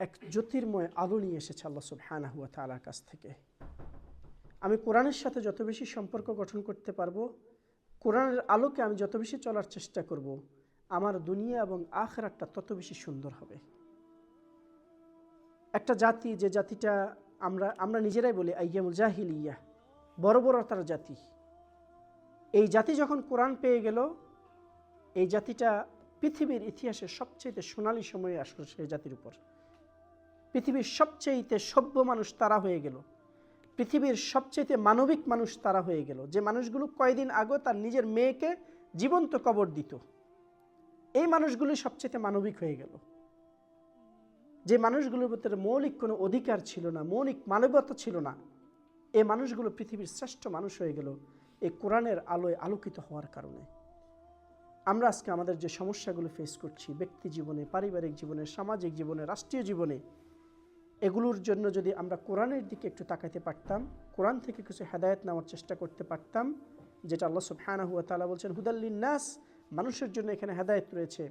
A: এক জ্যোতির্ময় আলো নিয়ে এসেছে আল্লাহ সুবহানাহু ওয়া তাআলার কাছ থেকে। আমি কোরআনের সাথে যত বেশি সম্পর্ক গঠন করতে পারবো, কোরআনের আলোকে আমি যত বেশি চলার চেষ্টা করব, আমার দুনিয়া এবং আখিরাতটা তত বেশি সুন্দর হবে। একটা জাতি, যে জাতিটা আমরা নিজেরাই বলি আইয়ামুল জাহিলিয়াহ, বর্বরতার জাতি, এই জাতি যখন কোরআন পেয়ে গেল, এই জাতিটা পৃথিবীর ইতিহাসে সবচেয়ে সোনালী সময়ে আসলো সেই জাতির উপর। পৃথিবীর সবচেয়ে সভ্য মানুষ তারা হয়ে গেল, পৃথিবীর সবচেয়ে মানবিক মানুষ তারা হয়ে গেল। যে মানুষগুলো কয়েকদিন আগে তার নিজের মেয়েকে জীবন্ত কবর দিত, এই মানুষগুলো সবচেয়ে মানবিক হয়ে গেল। যে মানুষগুলোর ভিতরে মৌলিক কোনো অধিকার ছিল না, মৌলিক মানবতা ছিল না, এই মানুষগুলো পৃথিবীর শ্রেষ্ঠ মানুষ হয়ে গেল এই কোরআনের আলোয় আলোকিত হওয়ার কারণে। আমরা আজকে আমাদের যে সমস্যাগুলো ফেস করছি ব্যক্তি জীবনে, পারিবারিক জীবনে, সামাজিক জীবনে, রাষ্ট্রীয় জীবনে, এগুলোর জন্য যদি আমরা কোরআনের দিকে একটু তাকাইতে পারতাম, কোরআন থেকে কিছু হেদায়েত নেওয়ার চেষ্টা করতে পারতাম, যেটা আল্লাহ সুবহানাহু ওয়া তাআলা বলছেন হুদাল লিন-নাস, মানুষের জন্য এখানে হেদায়েত রয়েছে,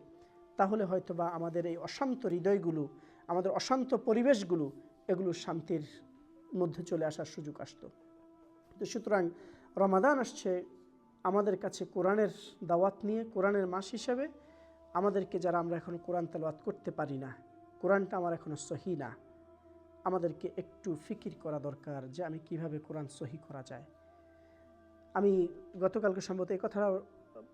A: তাহলে হয়তোবা আমাদের এই অশান্ত হৃদয়গুলো, আমাদের অশান্ত পরিবেশগুলো, এগুলো শান্তির মধ্যে চলে আসার সুযোগ আসতো। তো সুতরাং রমাদান আসছে আমাদের কাছে কোরআনের দাওয়াত নিয়ে, কোরআনের মাস হিসেবে আমাদেরকে, যারা আমরা এখন কোরআন তেলাওয়াত করতে পারি না, কোরআনটা আমার এখনো সহি না, আমাদেরকে একটু ফিকির করা দরকার যে আমি কিভাবে কোরআন সহি করা যায়। আমি গতকালকে সম্ভবত এই কথা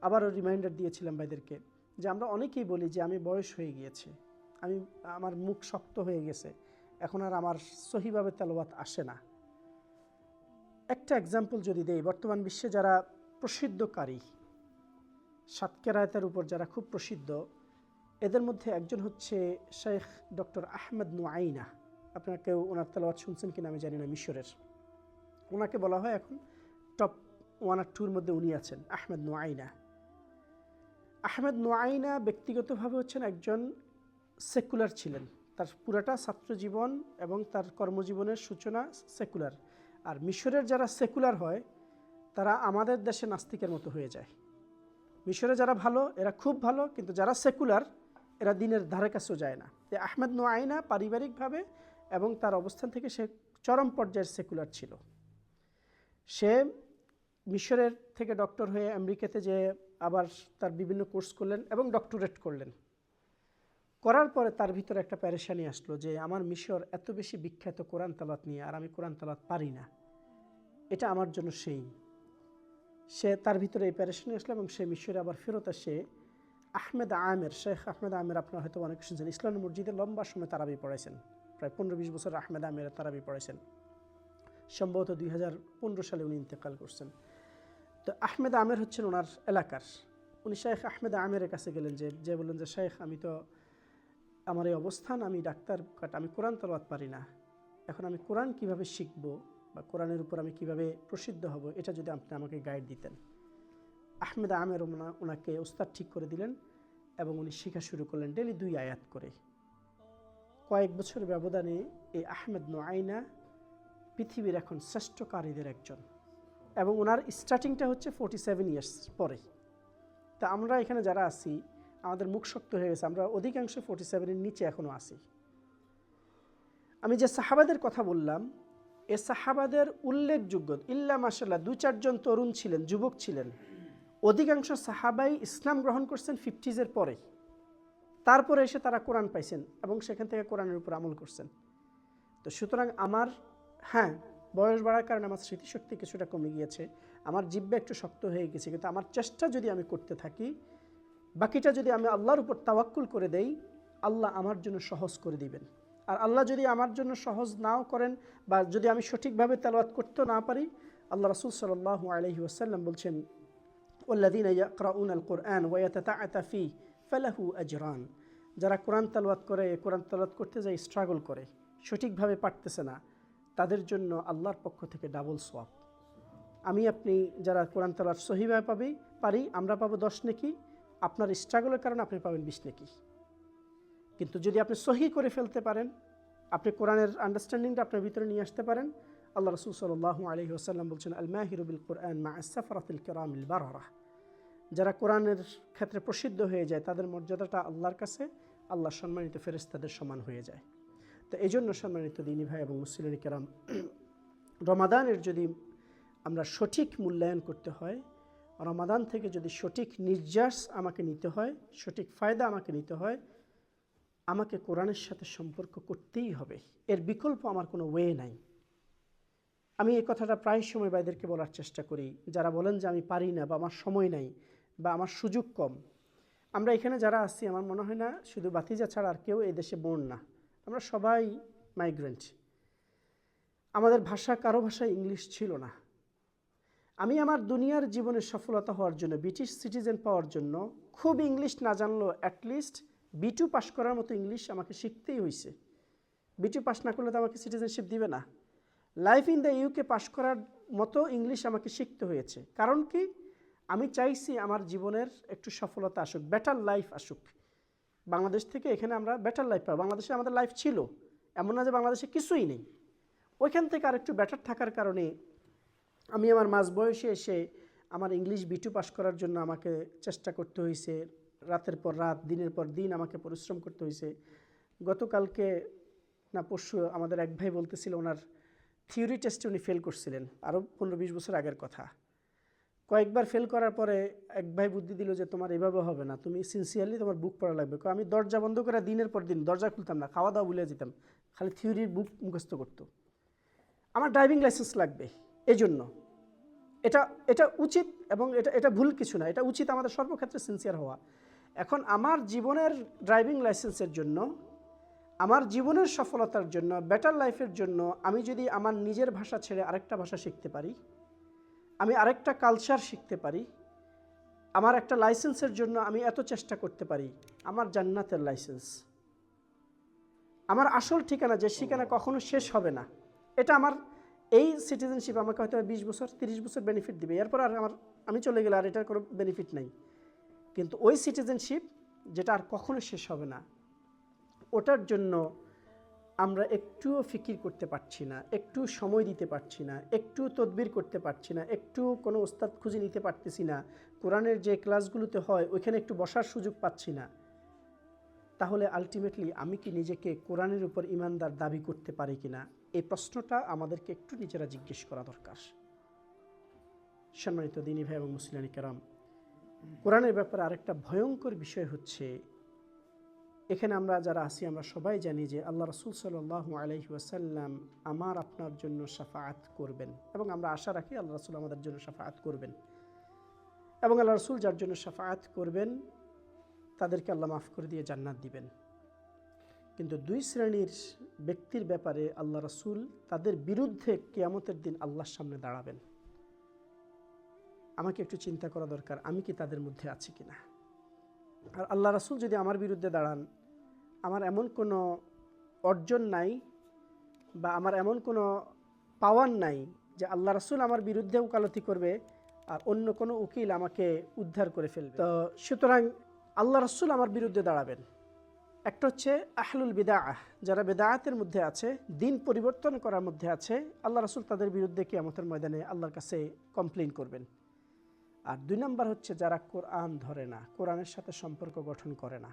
A: আবারও রিমাইন্ডার দিয়েছিলাম ভাইদেরকে যে আমরা অনেকেই বলি যে আমি বয়স হয়ে গিয়েছে, আমার মুখ শক্ত হয়ে গেছে, এখন আর আমার সহিভাবে তেলাওয়াত আসে না। একটা এক্সাম্পল যদি দেই, বর্তমান বিশ্বে যারা প্রসিদ্ধ কারি, সাত কেরায়াতের উপর যারা খুব প্রসিদ্ধ, এদের মধ্যে একজন হচ্ছে শেখ ডক্টর আহমেদ নুআইনা। আপনারা কেউ ওনার তেলাওয়াত শুনছেন কিনা আমি জানি না, মিশরের। ওনাকে বলা হয় এখন টপ 1 আর 2-র মধ্যে উনি আছেন, আহমেদ নুআইনা। আহমেদ নুআইনা ব্যক্তিগতভাবে হচ্ছেন একজন সেকুলার ছিলেন। তার পুরাটা ছাত্র জীবন এবং তার কর্মজীবনের সূচনা সেকুলার। আর মিশরের যারা সেকুলার হয় তারা আমাদের দেশে নাস্তিকের মতো হয়ে যায়। মিশরে যারা ভালো এরা খুব ভালো, কিন্তু যারা সেকুলার এরা দিনের ধারে কাছেও যায় না। তো আহমেদ নুআইনা পারিবারিকভাবে এবং তার অবস্থান থেকে সে চরম পর্যায়ের সেকুলার ছিল। সে মিশরের থেকে ডক্টর হয়ে আমেরিকাতে যে আবার তার বিভিন্ন কোর্স করলেন এবং ডক্টরেট করলেন। করার পরে তার ভিতরে একটা পেরেশানি আসলো যে আমার মিশর এত বেশি বিখ্যাত কোরআন তেলাওয়াত নিয়ে, আর আমি কোরআন তেলাওয়াত পারি না, এটা আমার জন্য সে তার ভিতরে এই পেরেশানি আসলো এবং সে মিশরে আবার ফেরত আসে আহমেদ আমের, শেখ আহমেদ আমের আপনারা হয়তো অনেক শুনছেন, ইসলামী মসজিদে লম্বা সময় তারাবি পড়াইছেন, প্রায় 15-20 বছর আহমেদ আমের তারাবি পড়াইছেন। সম্ভবত 2015 সালে উনি ইন্তেকাল করছেন। তো আহমেদ আমের হচ্ছেন ওনার এলাকার। উনি শেখ আহমেদ আমের কাছে গেলেন, যে বললেন যে শেখ, আমি তো আমার এই অবস্থান, আমি ডাক্তার, আমি কোরআন তেলাওয়াত পারি না, এখন আমি কোরআন কিভাবে শিখবো বা কোরআনের উপর আমি কিভাবে প্রসিদ্ধ হব, এটা যদি আপনি আমাকে গাইড দিতেন। আহমেদ আমের ওনাকে ওস্তাদ ঠিক করে দিলেন এবং উনি শেখা শুরু করলেন ডেলি 2 আয়াত করে। কয়েক বছরের ব্যবধানে এই আহমেদ নুআইনা পৃথিবীর এখন শ্রেষ্ঠ কারীদের একজন, এবং ওনার স্টার্টিংটা হচ্ছে 47 ইয়ার্স পরে। তা আমরা এখানে যারা আছি আমাদের মুখ শক্ত হয়ে গেছে, আমরা অধিকাংশ 47-এর নিচে এখনও আছি। আমি যে সাহাবাদের কথা বললাম, এ সাহাবাদের উল্লেখযোগ্য ইল্লা মাশাআল্লাহ 2-4 জন তরুণ ছিলেন, যুবক ছিলেন। অধিকাংশ সাহাবাই ইসলাম গ্রহণ করছেন 50s পরে, তারপরে এসে তারা কোরআন পাইছেন এবং সেখান থেকে কোরআনের উপর আমল করছেন। তো সুতরাং আমার, হ্যাঁ, বয়স বাড়ার কারণে আমার স্মৃতিশক্তি কিছুটা কমে গিয়েছে, আমার জিহ্বা একটু শক্ত হয়ে গেছে, কিন্তু আমার চেষ্টা যদি আমি করতে থাকি, বাকিটা যদি আমি আল্লাহর উপর তাওয়াক্কুল করে দেই, আল্লাহ আমার জন্য সহজ করে দিবেন। আর আল্লাহ যদি আমার জন্য সহজ নাও করেন বা যদি আমি সঠিকভাবে তেলাওয়াত করতে না পারি, আল্লাহ রাসূল সাল্লাল্লাহু আলাইহি ওয়াসাল্লাম বলছেন, ওয়াল্লাযীনা ইয়াকরাউনাল কুরআন ওয়া ইয়াতাতাআতা ফীহি ফালাহু আজরান। যারা কোরআন তেলাওয়াত করে, কোরআন তেলাওয়াত করতে যায় স্ট্রাগল করে, সঠিকভাবে পারতেছে না, তাদের জন্য আল্লাহর পক্ষ থেকে ডাবল সওয়াব। আমি আপনি যারা কোরআন তেলাওয়াত সহিভাবে পারি, আমরা পাবো 10 নেকি, আপনার স্ট্রাগলের কারণে আপনি পাবেন 20 নেকি। কিন্তু যদি আপনি সহি করে ফেলতে পারেন, আপনি কোরআনের আন্ডারস্ট্যান্ডিংটা আপনার ভিতরে নিয়ে আসতে পারেন, আল্লাহ রাসূল সাল্লাল্লাহু আলাইহি ওয়াসাল্লাম বলছেন, আল মাহিরু বিল কুরআন মা আস-সাফরাতিল কিরামিল বারারা। যারা কোরআনের ক্ষেত্রে প্রসিদ্ধ হয়ে যায় তাদের মর্যাদাটা আল্লাহর কাছে আল্লাহ সম্মানিত ফেরেশতাদের সমান হয়ে যায়। তো এই জন্য সম্মানিত দ্বীনী ভাই এবং মুসলিম কেরাম, রমাদানের যদি আমরা সঠিক মূল্যায়ন করতে হয়, রমাদান থেকে যদি সঠিক নির্যাস আমাকে নিতে হয়, সঠিক ফায়দা আমাকে নিতে হয়, আমাকে কোরআনের সাথে সম্পর্ক করতেই হবে, এর বিকল্প আমার কোনো ওয়ে নাই। আমি এই কথাটা প্রায় সময় ভাইদেরকে বলার চেষ্টা করি, যারা বলেন যে আমি পারি না বা আমার সময় নাই বা আমার সুযোগ কম। আমরা এখানে যারা আছি, আমার মনে হয় না শুধু বাতিজা ছাড়া আর কেউ এই দেশে বোর্ন না, আমরা সবাই মাইগ্রেন্ট। আমাদের ভাষা, কারো ভাষায় ইংলিশ ছিল না। আমি আমার দুনিয়ার জীবনে সফলতা হওয়ার জন্য, ব্রিটিশ সিটিজেন পাওয়ার জন্য, খুব ইংলিশ না জানলেও অ্যাটলিস্ট B2 পাস করার মতো ইংলিশ আমাকে শিখতেই হয়েছে। B2 পাস না করলে তো আমাকে সিটিজেনশিপ দিবে না। Life in the UK pass করার মতো ইংলিশ আমাকে শিখতে হয়েছে। কারণ কি? আমি চাইছি আমার জীবনের একটু সফলতা আসুক, বেটার লাইফ আসুক। বাংলাদেশ থেকে এখানে আমরা বেটার লাইফ পাবো। বাংলাদেশে আমাদের লাইফ ছিল, এমন না যে বাংলাদেশে কিছুই নেই। ওইখান থেকে আর একটু বেটার থাকার কারণে আমি আমার মাঝ বয়সে এসে আমার ইংলিশ B2 পাস করার জন্য আমাকে চেষ্টা করতে হয়েছে, রাতের পর রাত, দিনের পর দিন আমাকে পরিশ্রম করতে হয়েছে। গতকালকে না পরশু আমাদের এক ভাই বলতেছিল, ওনার থিওরি টেস্টে উনি ফেল করছিলেন, আরও 15-20 বছর আগের কথা। কয়েকবার ফেল করার পরে এক ভাই বুদ্ধি দিল যে তোমার এভাবে হবে না, তুমি সিনসিয়ারলি তোমার বুক পড়া লাগবে। আমি দরজা বন্ধ করে দিনের পর দিন দরজা খুলতাম না, খাওয়া দাওয়া ভুলে যেতাম, খালি থিওরির বুক মুখস্থ করতো। আমার ড্রাইভিং লাইসেন্স লাগবে, এই জন্য এটা উচিত এবং এটা ভুল কিছু না, এটা উচিত আমাদের সর্বক্ষেত্রে সিনসিয়ার হওয়া। এখন আমার জীবনের ড্রাইভিং লাইসেন্সের জন্য, আমার জীবনের সফলতার জন্য, বেটার লাইফের জন্য আমি যদি আমার নিজের ভাষা ছেড়ে আরেকটা ভাষা শিখতে পারি, আমি আরেকটা কালচার শিখতে পারি, আমার একটা লাইসেন্সের জন্য আমি এত চেষ্টা করতে পারি, আমার জান্নাতের লাইসেন্স, আমার আসল ঠিকানা, যে ঠিকানা কখনো শেষ হবে না, এটা আমার এই সিটিজেনশিপ আমাকে হয়তো 20 বছর 30 বছর বেনিফিট দিবে, এরপর আর আমি চলে গেলে আর এটার কোনো বেনিফিট নাই। কিন্তু ওই সিটিজেনশিপ যেটা আর কখনো শেষ হবে না, ওটার জন্য আমরা একটুও ফিকির করতে পারছি না, একটু সময় দিতে পারছি না, একটু তদবির করতে পারছি না, একটু কোনো ওস্তাদ খুঁজে নিতে পারতেছি না, কোরআনের যে ক্লাসগুলোতে হয় ওইখানে একটু বসার সুযোগ পাচ্ছি না, তাহলে আলটিমেটলি আমি কি নিজেকে কোরআনের উপর ইমানদার দাবি করতে পারি কিনা, এই প্রশ্নটা আমাদেরকে একটু নিজেরা জিজ্ঞেস করা দরকার। সম্মানিত দ্বীনী ভাই এবং মুসলিয়ানি কেরাম, কোরআনের ব্যাপারে আরেকটা ভয়ঙ্কর বিষয় হচ্ছে, এখানে আমরা যারা আছি আমরা সবাই জানি যে আল্লাহ রাসূল সাল্লাল্লাহু আলাইহি ওয়াসাল্লাম আমার আপনার জন্য শাফাআত করবেন, এবং আমরা আশা রাখি আল্লাহ রাসূল আমাদের জন্য শাফাআত করবেন, এবং আল্লাহ রাসূল যার জন্য শাফাআত করবেন তাদেরকে আল্লাহ মাফ করে দিয়ে জান্নাত দিবেন। কিন্তু দুই শ্রেণীর ব্যক্তির ব্যাপারে আল্লাহ রাসূল তাদের বিরুদ্ধে কিয়ামতের দিন আল্লাহর সামনে দাঁড়াবেন। আমাকে একটু চিন্তা করা দরকার, আমি কি তাদের মধ্যে আছি কিনা। আর আল্লাহ রাসূল যদি আমার বিরুদ্ধে দাঁড়ান, আমার এমন কোনো অর্জন নাই বা আমার এমন কোনো পাওয়ার নাই যে আল্লাহ রাসূল আমার বিরুদ্ধে উকালতি করবে আর অন্য কোনো উকিল আমাকে উদ্ধার করে ফেলবে। তো সুতরাং আল্লাহ রাসূল আমার বিরুদ্ধে দাঁড়াবেন। একটা হচ্ছে আহলুল বিদআহ, যারা বেদায়াতের মধ্যে আছে, দিন পরিবর্তন করার মধ্যে আছে, আল্লাহ রাসূল তাদের বিরুদ্ধে কিয়ামতের ময়দানে আল্লাহর কাছে কমপ্লেইন করবেন। আর দুই নম্বর হচ্ছে যারা কোরআন ধরে না, কোরআনের সাথে সম্পর্ক গঠন করে না।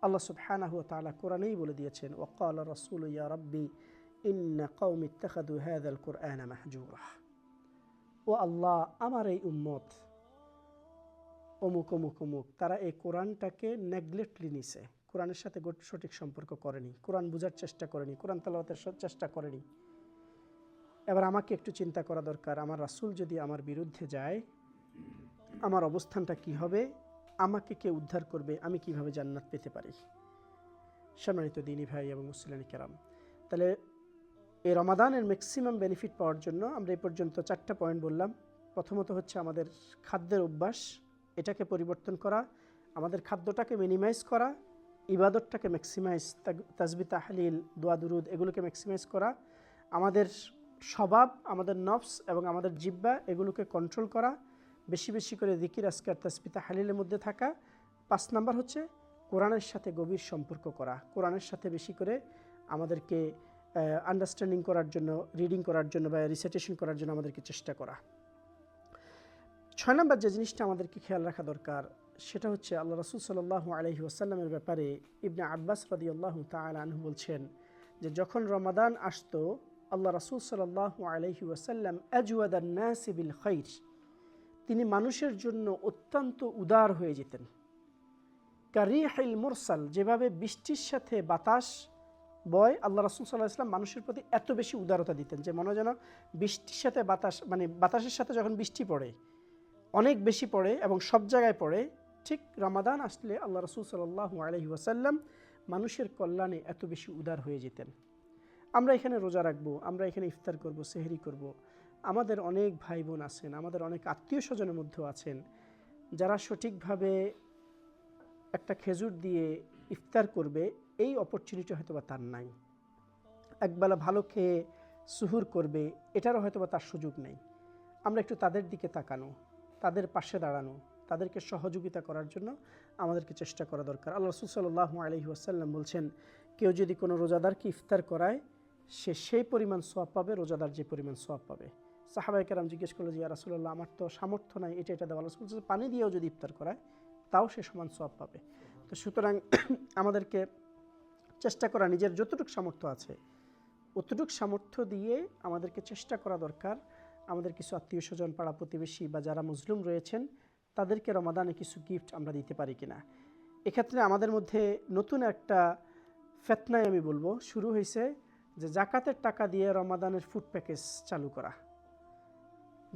A: আল্লাহ সুবহানাহু ওয়া তাআলা কোরআনেই বলে দিয়েছেন, ওয়াকালা রাসূলু ইয়া রাব্বি ইন্না কওমি ইত্তাখাযু হাযাল কুরআনা মাহজুরা। ও আল্লাহ, আমার এই উম্মত অমুক অমুক অমুক, তারা এই কোরআনটাকে নেগলেক্টলি নিছে, কোরআনের সাথে সঠিক সম্পর্ক করেনি, কোরআন বোঝার চেষ্টা করেনি, কোরআন তেলাওয়াতের চেষ্টা করেনি। এবার আমাকে একটু চিন্তা করা দরকার, আমার রাসূল যদি আমার বিরুদ্ধে যায় আমার অবস্থানটা কি হবে, আমাকে কে উদ্ধার করবে, আমি কিভাবে জান্নাত পেতে পারি। সম্মানিত দ্বীনী ভাই এবং মুসলিয়ানি কেরাম, তাহলে এই রমাদানের ম্যাক্সিমাম বেনিফিট পাওয়ার জন্য আমরা এই পর্যন্ত 4টা পয়েন্ট বললাম। প্রথমত হচ্ছে আমাদের খাদ্যের অভ্যাস, এটাকে পরিবর্তন করা, আমাদের খাদ্যটাকে মিনিমাইজ করা, ইবাদতটাকে ম্যাক্সিমাইজ, তাসবিহ তাহলিল দোয়া দুরুদ এগুলোকে ম্যাক্সিমাইজ করা, আমাদের স্বভাব, আমাদের নফস এবং আমাদের জিহ্বা এগুলোকে কন্ট্রোল করা, বেশি বেশি করে যিকির আজকার তাসবিহ তাহলিলের মধ্যে থাকা। 5 নাম্বার হচ্ছে কোরআনের সাথে গভীর সম্পর্ক করা, কোরআনের সাথে বেশি করে আমাদেরকে আন্ডারস্ট্যান্ডিং করার জন্য, রিডিং করার জন্য বা রিসাইটেশন করার জন্য আমাদেরকে চেষ্টা করা। 6 নাম্বার যে জিনিসটা আমাদেরকে খেয়াল রাখা দরকার সেটা হচ্ছে আল্লাহ রাসূল সাল্লাল্লাহু আলাইহি ওয়াসাল্লামের ব্যাপারে ইবনে আব্বাস রাদিয়াল্লাহু তাআলা আনহু বলছেন যে যখন রমাদান আসতো আল্লাহ রাসূল সাল্লাল্লাহু আলাইহি ওয়াসাল্লাম আজওয়াদান নাসি বিল খাইর, তিনি মানুষের জন্য অত্যন্ত উদার হয়ে যেতেন। কারিহিল মুরসাল, যেভাবে বৃষ্টির সাথে বাতাস বয়, আল্লাহ রাসূল সাল্লাল্লাহু আলাইহি ওয়াসাল্লাম মানুষের প্রতি এত বেশি উদারতা দিতেন যে মনে যেন বৃষ্টির সাথে বাতাস, মানে বাতাসের সাথে যখন বৃষ্টি পড়ে, অনেক বেশি পড়ে এবং সব জায়গায় পড়ে, ঠিক রমাদান আসলে আল্লাহ রাসূল সাল্লাল্লাহু আলাইহি ওয়াসাল্লাম মানুষের কল্যাণে এত বেশি উদার হয়ে যেতেন। আমরা এখানে রোজা রাখবো, আমরা এখানে ইফতার করব, সেহরি করব, আমাদের অনেক ভাই বোন আছেন, আমাদের অনেক আত্মীয় স্বজনের মধ্যেও আছেন যারা সঠিকভাবে একটা খেজুর দিয়ে ইফতার করবে এই অপরচুনিটি হয়তো বা তার নাই, একবেলা ভালো খেয়ে সুহুর করবে এটারও হয়তো বা তার সুযোগ নেই। আমরা একটু তাদের দিকে তাকানো, তাদের পাশে দাঁড়ানো, তাদেরকে সহযোগিতা করার জন্য আমাদেরকে চেষ্টা করা দরকার। আল্লাহ রাসূল সাল্লাল্লাহু আলাইহি ওয়াসাল্লাম বলছেন, কেউ যদি কোনো রোজাদারকে ইফতার করায় সে সেই পরিমাণ সওয়াব পাবে রোজাদার যে পরিমাণ সওয়াব পাবে। সাহাবায়ে কেরাম জিজ্ঞেস করলো যে ইয়া রাসূলুল্লাহ, আমার তো সামর্থ্য নাই এটা দেওয়া। আল্লাহ রাসূল বলছেন, পানি দিয়েও যদি ইফতার করায় তাও সে সমান সওয়াব পাবে। তো সুতরাং আমাদেরকে চেষ্টা করা, নিজের যতটুকু সামর্থ্য আছে অতটুকু সামর্থ্য দিয়ে আমাদেরকে চেষ্টা করা দরকার আমাদের কিছু আত্মীয় স্বজন, পাড়া প্রতিবেশী বা যারা মুসলিম রয়েছেন তাদেরকে রমাদানে কিছু গিফট আমরা দিতে পারি কিনা। এক্ষেত্রে আমাদের মধ্যে নতুন একটা ফিতনায় আমি বলবো শুরু হয়েছে যে জাকাতের টাকা দিয়ে রমাদানের ফুড প্যাকেজ চালু করা।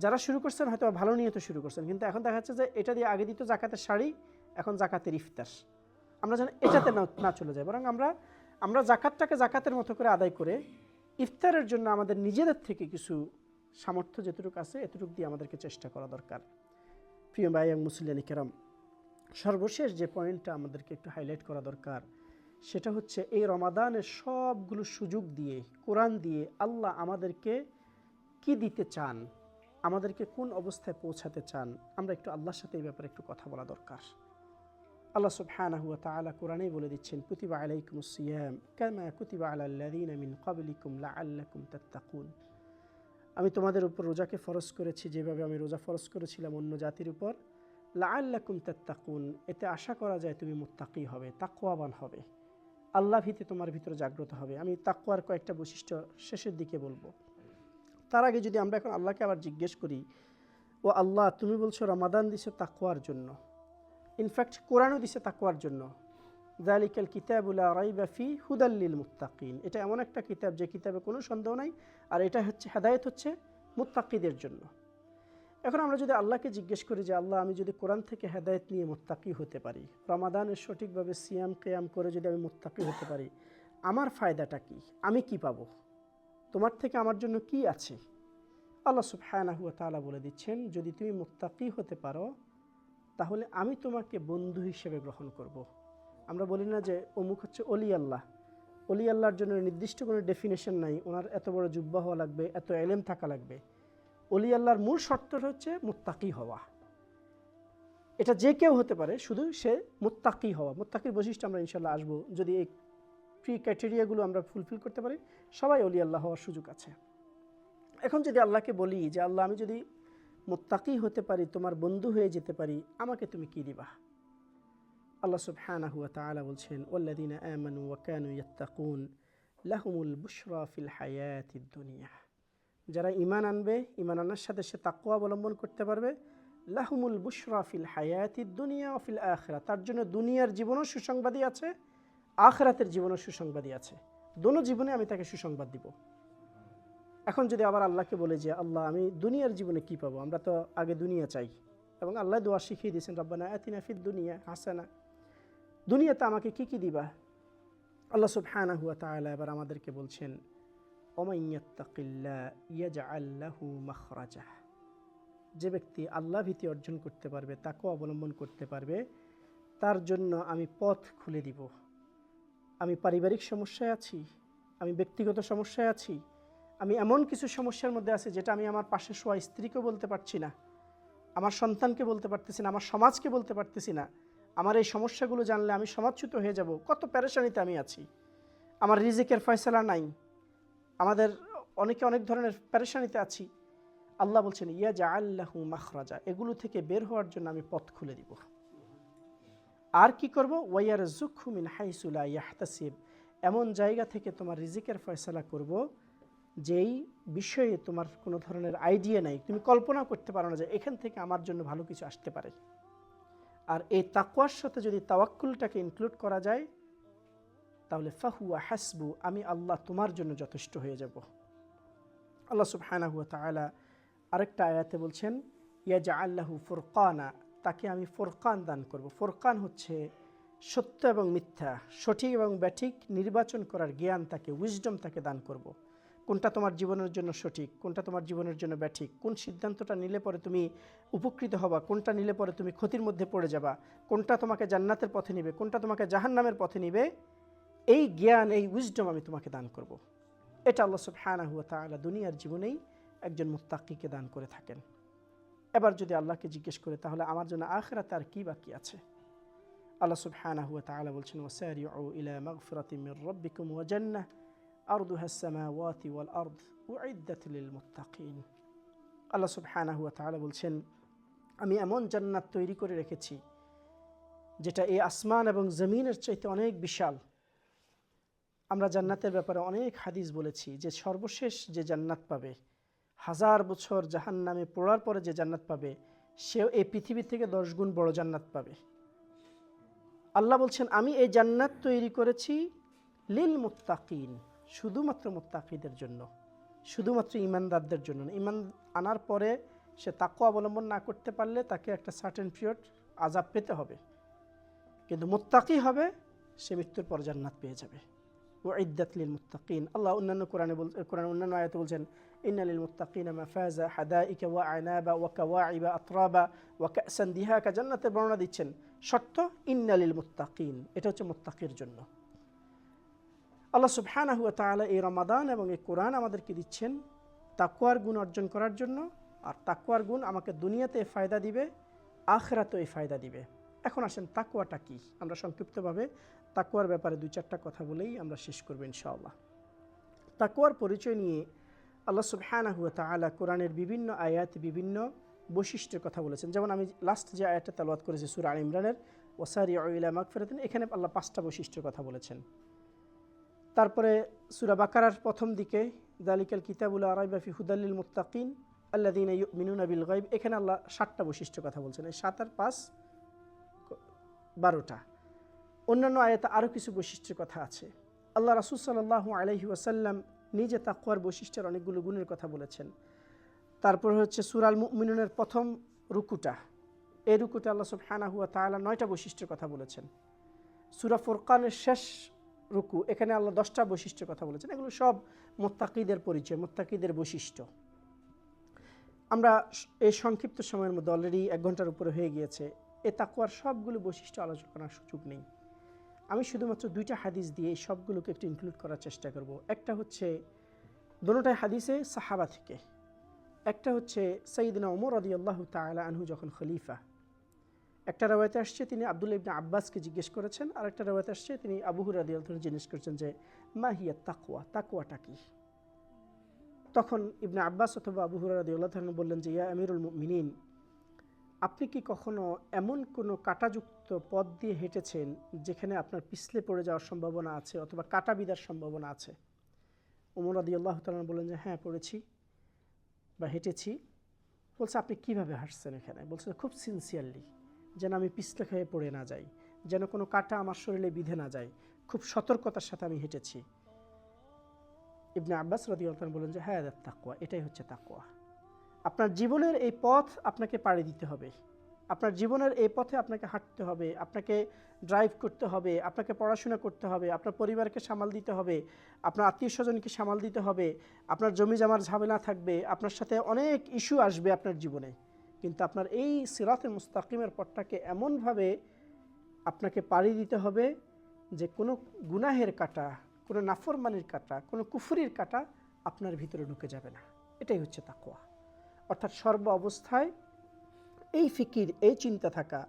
A: যারা শুরু করছেন হয়তো ভালো নিয়তে শুরু করছেন, কিন্তু এখন দেখা যাচ্ছে যে এটা দিয়ে আগে দিত জাকাতের শাড়ি, এখন জাকাতের ইফতার। আমরা যেন এটাতে না চলে যাই, বরং আমরা জাকাতটাকে জাকাতের মতো করে আদায় করে ইফতারের জন্য আমাদের নিজেদের থেকে কিছু সামর্থ্য যেটুকু আছে এতটুকু দিয়ে আমাদেরকে চেষ্টা করা দরকার। প্রিয় ভাই এবং মুসলিয়ানি কেরাম, সর্বশেষ যে পয়েন্টটা আমাদেরকে একটু হাইলাইট করা দরকার সেটা হচ্ছে এই রমাদানের সবগুলো সুযোগ দিয়ে, কোরআন দিয়ে আল্লাহ আমাদেরকে কি দিতে চান, আমাদেরকে কোন অবস্থায় পৌঁছাতে চান, আমরা একটু আল্লাহর সাথে এই ব্যাপারে একটু কথা বলা দরকার। আল্লাহ সুবহানাহু ওয়া তাআলা কোরআনেই বলে দিচ্ছেন, কুতিবা আলাইকুমুস সিয়াম কামা কুতিবা আলাল লাযিনা মিন ক্বাবলিকুম লাআল্লাকুম তাত্তাকুন। আমি তোমাদের উপর রোজাকে ফরজ করেছি যেভাবে আমি রোজা ফরজ করেছিলাম অন্য জাতির উপর। লাআল্লাকুম তাত্তাকুন, এতে আশা করা যায় তুমি মুত্তাকি হবে, তাকওয়াবান হবে, আল্লাহ ভীতি তোমার ভিতরে জাগ্রত হবে। আমি তাকওয়ার কয়েকটা বৈশিষ্ট্য শেষের দিকে বলবো। তার আগে যদি আমরা এখন আল্লাহকে আবার জিজ্ঞেস করি, ও আল্লাহ তুমি বলছো রমাদান দিছো তাকওয়ার জন্য, ইনফ্যাক্ট কোরআনও দিছে তাকওয়ার জন্য। যালিকাল কিতাবু লা রাইবা ফি হুদাল লিল মুত্তাকিন, এটা এমন একটা কিতাব যে কিতাবে কোনো সন্দেহ নাই, আর এটা হচ্ছে হেদায়েত হচ্ছে মুত্তাকিদের জন্য। এখন আমরা যদি আল্লাহকে জিজ্ঞেস করি যে আল্লাহ আমি যদি কোরআন থেকে হেদায়েত নিয়ে মুত্তাকি হতে পারি, রমাদানের সঠিকভাবে সিয়াম কিয়াম করে যদি আমি মুত্তাকি হতে পারি, আমার ফায়দাটা কি, আমি কি পাবো, তোমার থেকে আমার জন্য কি আছে? আল্লাহ সুবহানাহু ওয়া তাআলা বলে দিচ্ছেন, যদি তুমি মুত্তাকি হতে পারো তাহলে আমি তোমাকে বন্ধু হিসেবে গ্রহণ করব। আমরা বলি না যে অমুক হচ্ছে অলি আল্লাহ, অলি আল্লাহর জন্য নির্দিষ্ট কোনো ডেফিনেশন নাই, ওনার এত বড় জুব্বা হওয়া লাগবে, এত এলেম থাকা লাগবে। অলি আল্লাহর মূল শর্তটা হচ্ছে মুত্তাকি হওয়া। এটা যে কেউ হতে পারে, শুধু সে মুত্তাকি হওয়া। মুত্তাকির বৈশিষ্ট্য আমরা ইনশাল্লাহ আসবো। যদি এই প্রি ক্রাইটেরিয়াগুলো আমরা ফুলফিল করতে পারি, সবাই অলি আল্লাহ হওয়ার সুযোগ আছে। এখন যদি আল্লাহকে বলি যে আল্লাহ আমি যদি মুত্তাকি হতে পারি, তোমার বন্ধু হয়ে যেতে পারি, আমাকে তুমি কি দিবা? আল্লাহ সুবহানাহু ওয়া তাআলা বলছেন, ওয়াল্লাযীনা আমানু ওয়া কানু ইয়াত্তাকুন লাহুমুল বুশরা ফিল হায়াতিদ দুনিয়া। যারা ঈমান আনবে, ঈমান আনার সাথে সে তাকওয়া অবলম্বন করতে পারবে, লাহুমুল বুশরা ফিল হায়াতিদ দুনিয়া ওয়া ফিল আখিরাহ, তার জন্য দুনিয়ার জীবনও সুসংবাদী আছে, আখিরাতের জীবনও সুসংবাদী আছে। দোনো জীবনে আমি তাকে সুসংবাদ দিব। এখন যদি আবার আল্লাহকে বলে যে আল্লাহ আমি দুনিয়ার জীবনে কি পাবো, আমরা তো আগে দুনিয়া চাই, এবং আল্লাহ দোয়া শিখিয়ে দিয়েছেন, রব্বানা আতিনা ফিদ দুনিয়া হাসানা, দুনিয়াতে আমাকে কি কি দিবা? আল্লাহ সুবহানাহু ওয়া তাআলা এবার আমাদেরকে বলছেন, ওমান ইয়াত্তাকিল্লাহ ইয়াজআল লাহু মাখরাজা, যে ব্যক্তি আল্লাহ ভীতি অর্জন করতে পারবে, তাকওয়া অবলম্বন করতে পারবে, তার জন্য আমি পথ খুলে দিব। আমি পারিবারিক সমস্যায় আছি, আমি ব্যক্তিগত সমস্যায় আছি, আমি এমন কিছু সমস্যার মধ্যে আছি যেটা আমি আমার পাশে শোয়া স্ত্রীকে বলতে পারছি না, আমার সন্তানকে বলতে পারতেছি না, আমার সমাজকে বলতে পারতেছি না। আমার এই সমস্যাগুলো জানলে আমি সমাজচ্যুত হয়ে যাব, কত পেরেশানিতে আমি আছি, আমার রিজিকের ফয়সালা নাই, আমাদের অনেকে অনেক ধরনের পেরেশানিতে আছি। আল্লাহ বলছেন ইয়াজআল লাহু মাখরাজা, এগুলো থেকে বের হওয়ার জন্য আমি পথ খুলে দিব। আর কি করব? ওয়ায়ারযুকহু মিন হাইসু লা ইয়াহতাসিব, এমন জায়গা থেকে তোমার রিজিকের ফয়সালা করব যেই বিষয়ে তোমার কোনো ধরনের আইডিয়া নাই, তুমি কল্পনা করতে পারো না যে এখান থেকে আমার জন্য ভালো কিছু আসতে পারে। আর এই তাকওয়ার সাথে যদি তাওয়াক্কুলটাকে ইনক্লুড করা যায়, তাহলে ফাহুয়া হাসবু, আমি আল্লাহ তোমার জন্য যথেষ্ট হয়ে যাব। আল্লাহ সুবহানাহু ওয়া তাআলা আরেকটা আয়াতে বলছেন, ইয়াজআল লাহু ফুরকানা, তাকে আমি ফুরকান দান করব। ফুরকান হচ্ছে সত্য এবং মিথ্যা, সঠিক এবং ব্যাঠিক নির্বাচন করার জ্ঞান, তাকে উইজডম তাকে দান করব। কোনটা তোমার জীবনের জন্য সঠিক, কোনটা তোমার জীবনের জন্য ব্যাঠিক, কোন সিদ্ধান্তটা নিলে পরে তুমি উপকৃত হবা, কোনটা নিলে পরে তুমি ক্ষতির মধ্যে পড়ে যাবা, কোনটা তোমাকে জান্নাতের পথে নিবে, কোনটা তোমাকে জাহান্নামের পথে নিবে, এই জ্ঞান, এই উইজডম আমি তোমাকে দান করব। এটা আল্লাহ সুবহানাহু ওয়া তাআলা দুনিয়ার জীবনেই একজন মুত্তাকিকে দান করে থাকেন। এবার যদি আল্লাহকে জিজ্ঞেস করে তাহলে আমার জন্য আখিরাতে আর কি বাকি আছে? আল্লাহ সুবহানাহু ওয়া তাআলা বলছেন, ওয়াসারিউ ইলা মাগফিরাতিন মির রাব্বিকুম ওয়া জান্নাহ আরদুহা আস-সামাওয়াতি ওয়াল আরদ উইদ্দাত লিল মুত্তাকিন। আল্লাহ সুবহানাহু ওয়া তাআলা বলছেন, আমি এমন জান্নাত তৈরি করে রেখেছি যেটা এই আসমান এবং জমিনের চাইতে অনেক বিশাল। আমরা জান্নাতের ব্যাপারে অনেক হাদিস বলেছি যে সর্বশেষ যে জান্নাত পাবে, 1000 বছর জাহান্নামে পড়ার পরে যে জান্নাত পাবে, সেও এই পৃথিবী থেকে 10 গুণ বড় জান্নাত পাবে। আল্লাহ বলছেন, আমি এই জান্নাত তৈরি করেছি লিল মুত্তাকিন, শুধুমাত্র মুত্তাকিদের জন্য, শুধুমাত্র ঈমানদারদের জন্য। ঈমান আনার পরে সে তাকওয়া অবলম্বন না করতে পারলে তাকে একটা সার্টেন পিরিয়ড আযাব পেতে হবে, কিন্তু মুত্তাকি হবে সে মৃত্যুর পর জান্নাত পেয়ে যাবে। উইদ্দাত লিল মুত্তাকিন। আল্লাহ অন্যান্য কোরআনে অন্যান্য আয়াতে বলছেন, ইন্না লিল মুত্তাকিনা মাফাজা হাদাইকা ওয়া আনাবা ওয়া কাওয়াইবা আতরাবা ওয়া কাসান দিহাকা, জান্নাতের বর্ণনা দিচ্ছেন। শর্ত ইন্না লিল মুত্তাকিন, এটা হচ্ছে মুত্তাকির জন্য। আল্লাহ সুবহানাহু ওয়া তাআলা এই রমাদান এবং এই কোরআন আমাদেরকে দিচ্ছেন তাকওয়ার গুণ অর্জন করার জন্য। আর তাকওয়ার গুণ আমাকে দুনিয়াতে ফায়দা দিবে, আখিরাতেও এই ফায়দা দিবে। এখন আসেন তাকওয়াটা কি, আমরা সংক্ষিপ্তভাবে তাকওয়ার ব্যাপারে 2-4টা কথা বলেই আমরা শেষ করব ইনশাআল্লাহ। তাকওয়ার পরিচয় নিয়ে আল্লাহ সুবহানাহু ওয়া তাআলা কোরআনের বিভিন্ন আয়াত বিভিন্ন বৈশিষ্ট্যের কথা বলেছেন। যেমন আমি লাস্ট যে আয়াতটা তেলাওয়াত করেছি সূরা আল ইমরানের, ওয়াসারিউ ইলা মাগফিরাতিন, এখানে আল্লাহ 5টা বৈশিষ্ট্যের কথা বলেছেন। তারপরে সূরা বাকারার প্রথম দিকে যালিকাল কিতাবু লা রাইবা ফি হুদাল লিল মুত্তাকিন আল্লাযীনা ইউমিনুনা বিল গায়ব, এখানে আল্লাহ 7টা বৈশিষ্ট্যের কথা বলছেন। এই 7 আর 5 12টা। অন্যান্য আয়াতে আরও কিছু বৈশিষ্ট্যের কথা আছে। আল্লাহ রাসূল সাল্লাল্লাহু আলাইহি ওয়াসাল্লাম নিজে তাকওয়ার বৈশিষ্ট্যের অনেকগুলো গুণের কথা বলেছেন। তারপর হচ্ছে সূরা আল মুমিনুনের প্রথম রুকুটা, এই রুকুটা আল্লাহ সুবহানাহু ওয়া তাআলা 9টা বৈশিষ্ট্যের কথা বলেছেন। সূরা ফুরকানের শেষ রুকু, এখানে আল্লাহ 10টা বৈশিষ্ট্যের কথা বলেছেন। এগুলো সব মুত্তাকিদের পরিচয়, মুত্তাকিদের বৈশিষ্ট্য। আমরা এই সংক্ষিপ্ত সময়ের মধ্যে অলরেডি 1 ঘন্টার উপরে হয়ে গিয়েছে, এ তাকওয়ার সবগুলো বৈশিষ্ট্য আলোচনা করার সুযোগ নেই। আমি শুধুমাত্র 2টা হাদিস দিয়ে এই সবগুলোকে একটু ইনক্লুড করার চেষ্টা করব। একটা হচ্ছে দুটোটাই হাদিসে সাহাবা থেকে, একটা হচ্ছে সাইয়্যিদনা ওমর রাদিয়াল্লাহু তাআলা আনহু যখন খলিফা। একটা রাওয়ায়াতে আসছে তিনি আব্দুল্লাহ ইবনে আব্বাসকে জিজ্ঞেস করেছেন, আর একটা রাওয়ায়াতে আসছে তিনি আবু হুরায়রা রাদিয়াল্লাহু আনহু জিজ্ঞেস করেছেন যে মা হিয়া তাকওয়া, তাকওয়াটা কি? তখন ইবনে আব্বাস অথবা আবু হুরায়রা রাদিয়াল্লাহু আনহু বললেন যে ইয়া আমিরুল মুমিনিন, আপনি কি কখনো এমন কোনো কাঁটাযুক্ত পথ দিয়ে হেঁটেছেন যেখানে আপনার পিছলে পড়ে যাওয়ার সম্ভাবনা আছে অথবা কাঁটা বিঁধার সম্ভাবনা আছে? ওমর রাদিয়াল্লাহু তাআলা বললেন যে হ্যাঁ, পড়েছি বা হেঁটেছি। বলছে আপনি কিভাবে হাঁটছেন এখানে? বলছে খুব সিনসিয়ারলি, যেন আমি পিছলে খেয়ে পড়ে না যাই, যেন কোনো কাঁটা আমার শরীরে বিঁধে না যায়, খুব সতর্কতার সাথে আমি হেঁটেছি। ইবনে আব্বাস রাদিয়াল্লাহু তাআলা বললেন যে হ্যাঁ, তাকওয়া, এটাই হচ্ছে তাকওয়া। আপনার জীবনের এই পথ আপনাকে পাড়ি দিতে হবে, আপনার জীবনের এই পথে আপনাকে হাঁটতে হবে, আপনাকে ড্রাইভ করতে হবে, আপনাকে পড়াশোনা করতে হবে, আপনার পরিবারকে সামাল দিতে হবে, আপনার আত্মীয় স্বজনকে সামাল দিতে হবে, আপনার জমি জমার ঝামেলা থাকবে, আপনার সাথে অনেক ইস্যু আসবে আপনার জীবনে। কিন্তু আপনার এই সিরাতে মুস্তাকিমের পথটাকে এমনভাবে আপনাকে পাড়ি দিতে হবে যে কোনো গুনাহের কাঁটা, কোনো নাফরমানির কাঁটা, কোনো কুফরির কাঁটা আপনার ভিতরে ঢুকে যাবে না। এটাই হচ্ছে তাকওয়া। অর্থাৎ সর্ব অবস্থায় এই ফিকির, এই চিন্তা থাকা,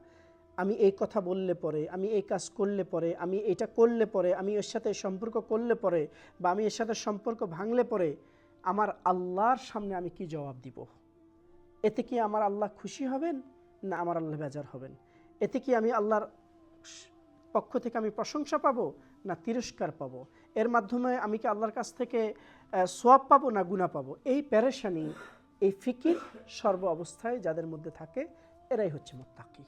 A: আমি এই কথা বললে পরে, আমি এই কাজ করলে পরে, আমি এটা করলে পরে, আমি এর সাথে সম্পর্ক করলে পরে, বা আমি এর সাথে সম্পর্ক ভাঙলে পরে আমার আল্লাহর সামনে আমি কি জবাব দিব? এতে কি আমার আল্লাহ খুশি হবেন না আমার আল্লাহ বেজার হবেন? এতে কি আমি আল্লাহর পক্ষ থেকে আমি প্রশংসা পাবো না তিরস্কার পাবো? এর মাধ্যমে আমি কি আল্লাহর কাছ থেকে সওয়াব পাবো না গুনাহ পাবো? এই পেরেশানি, এই ফিকির সর্ব অবস্থায় যাদের মধ্যে থাকে এরাই হচ্ছে মুত্তাকি।